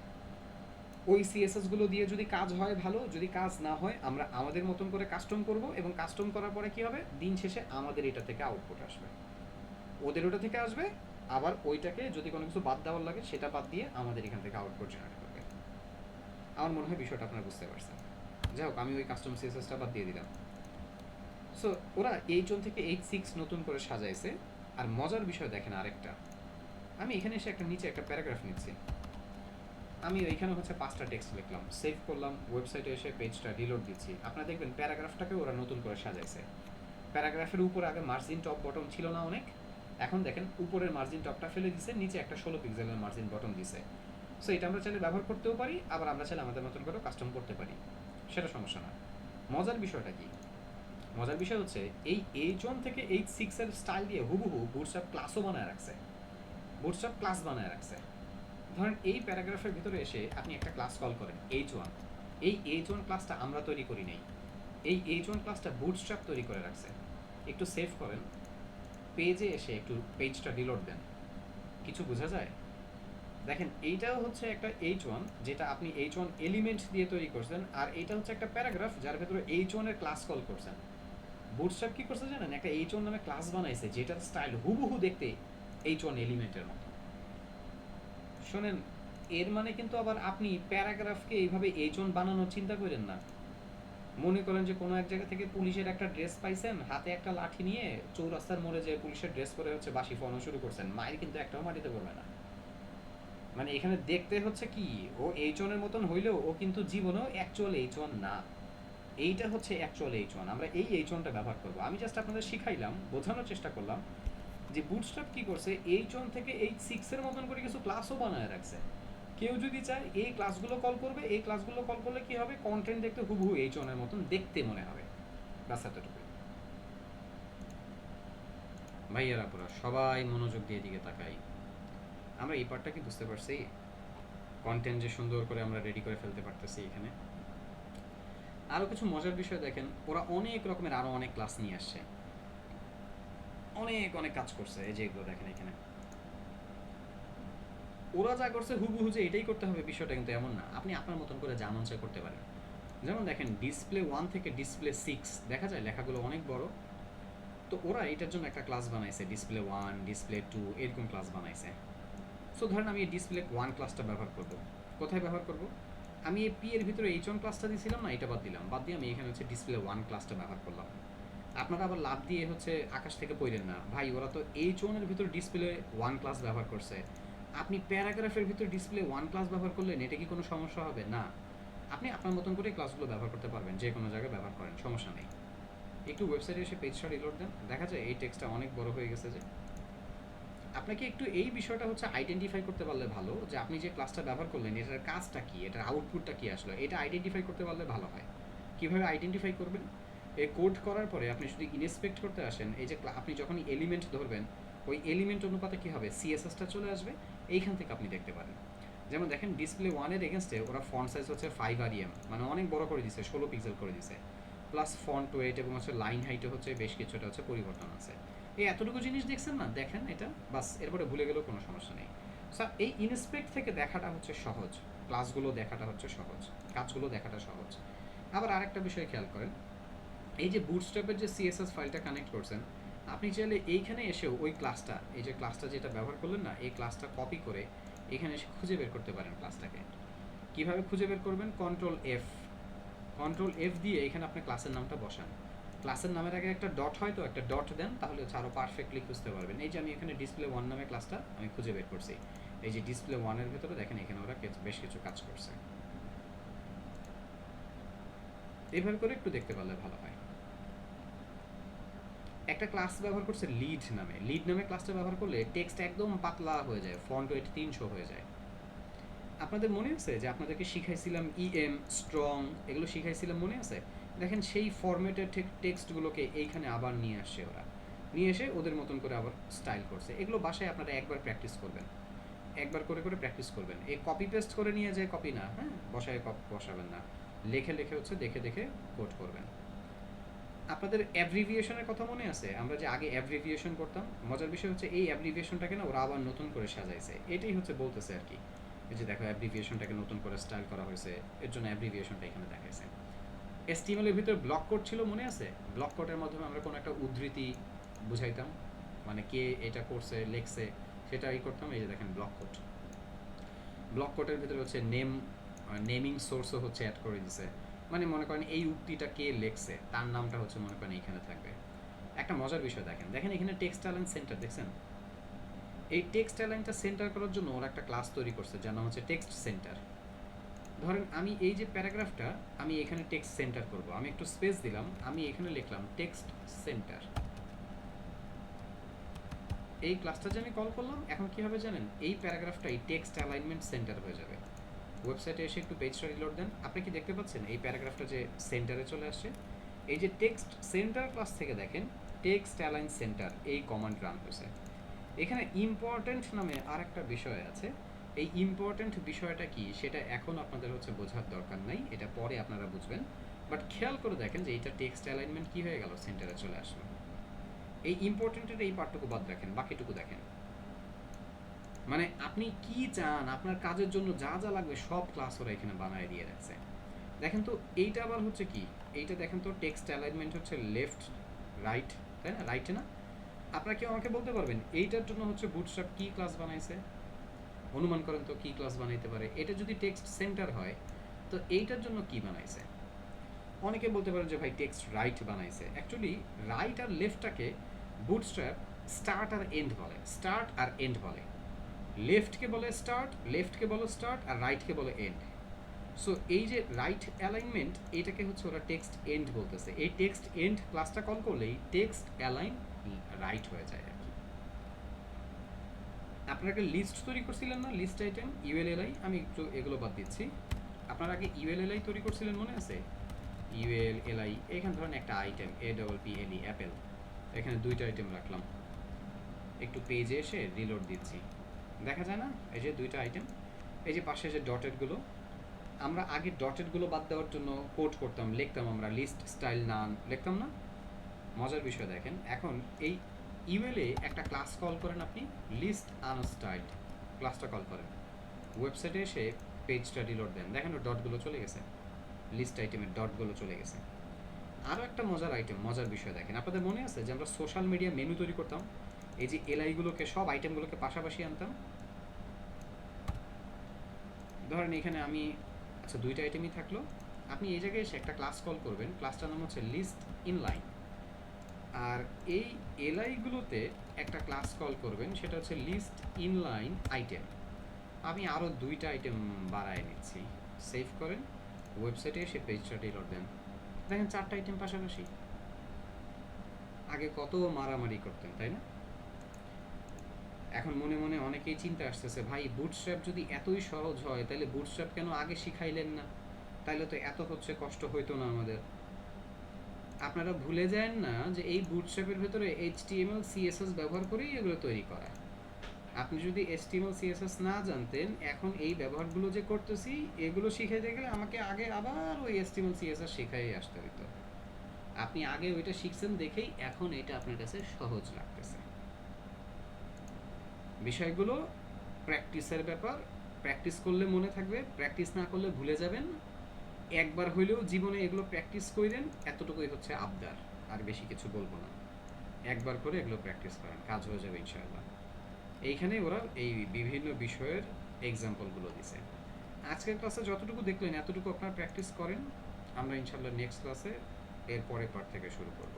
ওই সিএসএসগুলো দিয়ে যদি কাজ হয় ভালো, যদি কাজ না হয় আমরা আমাদের মতন করে কাস্টম করব, এবং কাস্টম করার পরে কী হবে, দিন শেষে আমাদের এটা থেকে আউটপুট আসবে, ওদের ওটা থেকে আসবে, আবার ওইটাকে যদি কোনো কিছু বাদ দেওয়ার লাগে সেটা বাদ দিয়ে আমাদের এখান থেকে আউটপুট জেনারেট করবে। আমার মনে হয় বিষয়টা আপনারা বুঝতে পারছেন। যাই হোক, আমি ওই কাস্টম সিএসএসটা বাদ দিয়ে দিলাম। সো ওরা H1 থেকে H6 নতুন করে সাজাইছে। আর মজার বিষয় দেখেন আরেকটা, আমি এখানে এসে একটা নিচে একটা প্যারাগ্রাফ নিচ্ছি, আমি ওইখানে হচ্ছে 5টা টেক্সট লিখলাম, সেভ করলাম, ওয়েবসাইটে এসে পেজটা রিলোড দিচ্ছি, আপনারা দেখবেন প্যারাগ্রাফটাকে ওরা নতুন করে সাজাইছে। প্যারাগ্রাফের উপরে আগে মার্জিন টপ বটম ছিল না অনেক, এখন দেখেন উপরের মার্জিন টপটা ফেলে দিছে, নিচে একটা 16 পিক্সেলের মার্জিন বটম দিছে। সো এটা আমরা চাইলে ব্যবহার করতেও পারি, আবার আমরা চাইলে আমাদের মতন করে কাস্টম করতে পারি, সেটা সমস্যা না। মজার বিষয়টা কি? মজার বিষয় হচ্ছে এই H1 থেকে H6 এর স্টাইল দিয়ে হুবহু বুটস্ট্র্যাপ ক্লাসও বানায় রাখছে, বুটস্ট্র্যাপ ক্লাস বানায় রাখছে। ধরেন এই প্যারাগ্রাফের ভিতরে এসে আপনি একটা ক্লাস কল করেন H1, এই H1 ক্লাসটা আমরা তৈরি করি নাই, এই H1 ক্লাসটা বুটস্ট্র্যাপ তৈরি করে রাখছে। একটু সেভ করেন, পেজে এসে একটু পেজটা রিলোড দেন, কিছু বোঝা যায়? দেখেন এইটাও হচ্ছে একটা H1, যেটা আপনি H1 এলিমেন্ট দিয়ে তৈরি করছেন, আর এইটা হচ্ছে একটা প্যারাগ্রাফ যার ভেতরে H1 এর ক্লাস কল করছেন। বুটস্ট্র্যাপ কি করছে জানেন, একটা H1 নামে ক্লাস বানাইছে যেটার স্টাইল হুবহু দেখতে H1 এলিমেন্টের মতো। শোনেন, এর মানে কিন্তু আবার আপনি প্যারাগ্রাফকে এইভাবে H1 বানানোর চিন্তা করেন না। মনে করেন যে কোনো এক জায়গা থেকে পুলিশের একটা ড্রেস পাইছেন, হাতে একটা লাঠি নিয়ে চৌরাস্তার মোড়ে যে পুলিশের ড্রেস পরে হচ্ছে বাসি ফোনো শুরু করছেন, মায়ের কিন্তু একটাও মাটিতে পড়বে না। মানে এখানে দেখতে হচ্ছে কি, ও H1 এর মতন হইলেও ও কিন্তু জীবনেও অ্যাকচুয়াল H1 না। এইটা হচ্ছে অ্যাকচুয়াল H1, আমরা এই H1টা ব্যবহার করব। আমি জাস্ট আপনাদের শিখাইলাম, বোঝানোর চেষ্টা করলাম যে বুটস্ট্র্যাপ কি করছে, H1 থেকে H6 এর মতন করে কিছু ক্লাসও বানায় রাখছে। কেউ যদি চায় এই ক্লাসগুলো কল করবে, এই ক্লাসগুলো কল করলে কি হবে, কন্টেন্ট দেখতে হুবহু H1 এর মতন দেখতে মনে হবে। বাস এতটুকু। ভাইয়ারা পুরা সবাই মনোযোগ দিয়ে দিকে তাকাই। আমরা এই পার্টটা কি বুঝতে পারছি, কন্টেন্ট যে সুন্দর করে আমরা রেডি করে ফেলতে পারতেছি এখানে। আরও কিছু মজার বিষয় দেখেন, ওরা অনেক রকমের আরও অনেক ক্লাস নিয়ে আসছে, অনেক অনেক কাজ করছে। এই যে এগুলো দেখেন এখানে, ওরা যা করছে হুবহু যে এটাই করতে হবে বিষয়টা কিন্তু এমন না, আপনি আপনার মতন করে যা মন চায় করতে পারেন। যেমন দেখেন ডিসপ্লে 1 থেকে ডিসপ্লে 6 দেখা যায় লেখাগুলো অনেক বড়, তো ওরা এটার জন্য একটা ক্লাস বানাইছে, ডিসপ্লে 1 ডিসপ্লে 2 এরকম ক্লাস বানাইছে। সো ধরেন আমি এই ডিসপ্লে 1 ক্লাসটা ব্যবহার করব, কোথায় ব্যবহার করব, আমি এই পি এর ভিতরে H1 ক্লাসটা দিয়েছিলাম না, এটা বাদ দিলাম, বাদ দিয়ে আমি এখানে হচ্ছে ডিসপ্লে 1 ক্লাসটা ব্যবহার করলাম। আপনারা আবার লাভ দিয়ে হচ্ছে আকাশ থেকে পড়েন না ভাই, ওরা তো H1 এর ভিতর ডিসপ্লে 1 ক্লাস ব্যবহার করছে, আপনি প্যারাগ্রাফের ভিতর ডিসপ্লে 1 ক্লাস ব্যবহার করলেন, এটা কি কোনো সমস্যা হবে না? আপনি আপনার মতন করে ক্লাসগুলো ব্যবহার করতে পারবেন, যে কোনো জায়গায় ব্যবহার করেন, সমস্যা নেই। একটু ওয়েবসাইটে এসে পেজটা রিলোড দেন, দেখা যায় এই টেক্সটটা অনেক বড় হয়ে গেছে। যে আপনাকে একটু এই বিষয়টা হচ্ছে আইডেন্টিফাই করতে পারলে ভালো, যে আপনি যে ক্লাসটা ব্যবহার করলেন এটার কাজটা কি, এটার আউটপুটটা কি আসলো, এটা আইডেন্টিফাই করতে পারলে ভালো হয়। কীভাবে আইডেন্টিফাই করবেন, এই কোড করার পরে আপনি যদি ইনস্পেক্ট করতে আসেন, এই যে আপনি যখন এলিমেন্ট ধরবেন, ওই এলিমেন্ট অনুপাতে কী হবে, সিএসএসটা চলে আসবে, এইখান থেকে আপনি দেখতে পারেন। যেমন দেখেন ডিসপ্লে 1-এর এগেনস্টে ওরা ফন্ট সাইজ হচ্ছে 5 REM, মানে অনেক বড় করে দিছে, 16 পিক্সেল করে দিছে, প্লাস ফন্ট ওয়েট এবং হচ্ছে লাইন হাইটে হচ্ছে বেশ কিছুটা হচ্ছে পরিবর্তন আছে। এই এতটুকু জিনিস দেখছেন না, দেখেন এটা বাস, এরপরে ভুলে গেলেও কোনো সমস্যা নেই। স্যার এই ইনস্পেক্ট থেকে দেখাটা হচ্ছে সহজ, ক্লাসগুলো দেখাটা হচ্ছে সহজ, কাজগুলো দেখাটা সহজ। আবার আরেকটা বিষয় খেয়াল করেন, এই যে বুটস্ট্র্যাপের যে সিএসএস ফাইলটা কানেক্ট করছেন, আপনি চাইলে এইখানে এসেও ওই ক্লাসটা, এই যে ক্লাসটা যেটা ব্যবহার করলেন না, এই ক্লাসটা কপি করে এখানে এসে খুঁজে বের করতে পারেন ক্লাসটাকে। কীভাবে খুঁজে বের করবেন, কন্ট্রোল এফ দিয়ে এখানে আপনি ক্লাসের নামটা বসান, ক্লাসের নামের আগে একটা ডট হয়, তো একটা ডট দেন, তাহলে হচ্ছে আরও পারফেক্টলি খুঁজতে পারবেন। এই যে আমি এখানে ডিসপ্লে 1 নামে ক্লাসটা আমি খুঁজে বের করছি, এই যে ডিসপ্লে 1-এর ভিতরে দেখেন এখানে ওরা বেশ কিছু কাজ করছে। এইভাবে করে একটু দেখতে পারলে ভালো হয়। একটা ক্লাস ব্যবহার করছে লিড নামে ক্লাসটা ব্যবহার করলে টেক্সট একদম পাতলা হয়ে যায়, ফন্ট ওয়েট 300 হয়ে যায়। আপনাদের মনে আছে যে আপনাদেরকে শিখাইছিলাম স্ট্রং, এগুলো শিখাইছিলাম, মনে আছে? দেখেন সেই ফরম্যাটের টেক্সটগুলোকে এইখানে আবার নিয়ে আসছে ওরা, নিয়ে এসে ওদের মতন করে আবার স্টাইল করছে। এগুলো বাসায় আপনারা একবার প্র্যাকটিস করবেন, একবার করে করে প্র্যাকটিস করবেন। এই কপি পেস্ট করে নিয়ে যায় কপি না, হ্যাঁ, বসাবেন না, লেখে হচ্ছে দেখে দেখে কোড করবেন। আপনাদের অ্যাব্রিভিয়েশনের কথা মনে আছে, আমরা যে আগে অ্যাব্রিভিয়েশন করতাম, মজার বিষয় হচ্ছে এই অ্যাব্রিভিয়েশনটাকে না ওরা আবার নতুন করে সাজাইছে, এটাই হচ্ছে বলতেছে আর কি। এই যে দেখো অ্যাব্রিভিয়েশনটাকে নতুন করে স্টাইল করা হয়েছে, এর জন্য অ্যাব্রিভিয়েশনটা এখানে দেখাইছে। এসটিএমএল এর ভিতরে ব্লক কোড ছিল, মনে আছে? ব্লক কোডের মাধ্যমে আমরা কোনো একটা উদ্ধৃতি বুঝাইতাম, মানে কে এটা করছে লেখছে সেটা করতাম। এই যে দেখেন ব্লক কোডের ভিতরে হচ্ছে নেমিং সোর্সও হচ্ছে অ্যাড করে দিছে, মানে মনে করেন এই উক্তিটা কে লেখছে তার নামটা হচ্ছে মনে করেন এইখানে থাকবে। একটা মজার বিষয় দেখেন এখানে টেক্সট অ্যালাইন সেন্টার দেখছেন, এই টেক্সট অ্যালাইনটা সেন্টার করার জন্য ওরা একটা ক্লাস তৈরি করছে যার নাম হচ্ছে টেক্সট সেন্টার। ধরেন আমি এই যে প্যারাগ্রাফটা আমি এখানে টেক্সট সেন্টার করব, আমি একটু স্পেস দিলাম, আমি এখানে লিখলাম টেক্সট সেন্টার, এই ক্লাসটা যে আমি কল করলাম, এখন কি হবে জানেন, এই প্যারাগ্রাফটাই টেক্সট অ্যালাইনমেন্ট সেন্টার হয়ে যাবে। ওয়েবসাইটে এসে একটু পেজটা রিলোড দেন, আপনি কি দেখতে পাচ্ছেন এই প্যারাগ্রাফটা যে সেন্টারে চলে আসছে? এই যে টেক্সট সেন্টার ক্লাস থেকে দেখেন টেক্সট অ্যালাইন সেন্টার এই কমান্ড রান হয়েছে। এখানে ইম্পর্ট্যান্ট নামে আর একটা বিষয় আছে, এই ইম্পর্ট্যান্ট বিষয়টা কি সেটা এখন আপনাদের হচ্ছে বোঝার দরকার নাই, এটা পরে আপনারা বুঝবেন। বাট খেয়াল করে দেখেন যে এইটা টেক্সট অ্যালাইনমেন্ট কি হয়ে গেল, সেন্টারে চলে আসলো। এই ইম্পর্ট্যান্টের এই পার্টটুকু বাদ রাখেন, বাকিটুকু দেখেন। মানে আপনি কি চান, আপনার কাজের জন্য যা যা লাগবে সব ক্লাস ওরা এখানে বানায় দিয়ে রাখছে। দেখেন তো এইটা আবার হচ্ছে কি, এইটা দেখেন তো টেক্সট অ্যালাইনমেন্ট হচ্ছে লেফট রাইট, তাই না? রাইট না? আপনারা কেউ আমাকে বলতে পারবেন এইটার জন্য হচ্ছে বুটস্ট্র্যাপ কি ক্লাস বানাইছে? অনুমান করেন তো কি ক্লাস বানাইতে পারে? এটা যদি টেক্সট সেন্টার হয় তো এইটার জন্য কি বানাইছে? অনেকে বলতে পারেন যে ভাই টেক্সট রাইট বানাইছে। অ্যাকচুয়ালি রাইট আর লেফটটাকে বুটস্ট্র্যাপ স্টার্ট আর এন্ড বলে, স্টার্ট আর এন্ড বলে। লেফটকে বলে স্টার্ট, লেফটকে বলে স্টার্ট, আর রাইটকে বলে এন্ড। সো এই যে রাইট অ্যালাইনমেন্ট, এটাকে হচ্ছে ওরা টেক্সট এন্ড বলতেছে। এই টেক্সট এন্ড ক্লাসটা কল করলেই টেক্সট অ্যালাইন রাইট হয়ে যায় আর কি। আপনারা একটা লিস্ট তৈরি করছিলেন না, লিস্ট আইটেম ইউএলএলআই, আমি একটু এগুলো বাদ দিচ্ছি। আপনারা আগে ইউএলএলআই তৈরি করছিলেন মনে আছে? ইউএলএলআই, এখানে ধরেন একটা আইটেম APPLE অ্যাপেল, এখানে দুইটা আইটেম রাখলাম। একটু পেজে এসে রিলোড দিচ্ছি, দেখা যায় না এই যে দুইটা আইটেম। এই যে পাশে যে ডটেডগুলো, আমরা আগে ডটেডগুলো বাদ দেওয়ার জন্য কোড করতাম, লিখতাম আমরা লিস্ট স্টাইল নান, লিখতাম না? মজার বিষয় দেখেন, এখন এই ইউএলএ একটা ক্লাস কল করেন আপনি, লিস্ট আনস্টাইলড ক্লাসটা কল করেন, ওয়েবসাইটে এসে পেজটা রিলোড দেন, দেখেন ওর ডটগুলো চলে গেছে, লিস্ট আইটেমের ডটগুলো চলে গেছে। আরও একটা মজার বিষয় দেখেন, আপনাদের মনে আছে যে আমরা সোশ্যাল মিডিয়া মেনু তৈরি করতাম, এই যে এলআইগুলোকে, সব আইটেমগুলোকে পাশাপাশি আনতাম। ধরেন এখানে আমি, আচ্ছা দুইটা আইটেমই থাকলো, আপনি এই জায়গায় এসে একটা ক্লাস কল করবেন, ক্লাসটার নাম হচ্ছে লিস্ট ইনলাইন। আর এই এলআইগুলোতে একটা ক্লাস কল করবেন, সেটা হচ্ছে লিস্ট ইনলাইন আইটেম। আমি আরও দুইটা আইটেম বাড়ায় নিচ্ছি, সেভ করেন, ওয়েবসাইটে এসে পেজটা রিলোড দেন, দেখেন চারটা আইটেম পাশাপাশি। আগে কত মারামারি করতেন, তাই না? এখন মনে মনে অনেকেই চিন্তা আসতেছে, ভাই বুটস্ট্র্যাপ যদি এতই সহজ হয় তাহলে বুটস্ট্র্যাপ কেন আগে শিখাইলেন না? তাইলে তো এত হচ্ছে কষ্ট হইতো না আমাদের। আপনারা ভুলে যান না যে এই বুটস্ট্র্যাপের ভেতরে HTML CSS ব্যবহার করেই এগুলো তৈরি করা। আপনি যদি HTML CSS না জানতেন, এখন এই ব্যবহারগুলো যে করতেছি এগুলো শিখাইতে গেলে আমাকে আগে আবার ওই HTML CSS শেখাই আসতে হইতো। আপনি আগে ওইটা শিখছেন দেখেই এখন এটা আপনার কাছে সহজ লাগতেছে। বিষয়গুলো প্র্যাকটিসের ব্যাপার, প্র্যাকটিস করলে মনে থাকবে, প্র্যাকটিস না করলে ভুলে যাবেন। একবার হইলেও জীবনে এগুলো প্র্যাকটিস করেন, এতটুকুই হচ্ছে আবদার, আর বেশি কিছু বলবো না। একবার করে এগুলো প্র্যাকটিস করেন, কাজ হয়ে যাবে ইনশাআল্লাহ। এইখানে ওরা এই বিভিন্ন বিষয়ের এক্সাম্পলগুলো দিছে। আজকের ক্লাসে যতটুকু দেখলেন এতটুকু আপনারা প্র্যাকটিস করেন, আমরা ইনশাআল্লাহ নেক্সট ক্লাসে এর পরের পার্ট থেকে শুরু করব।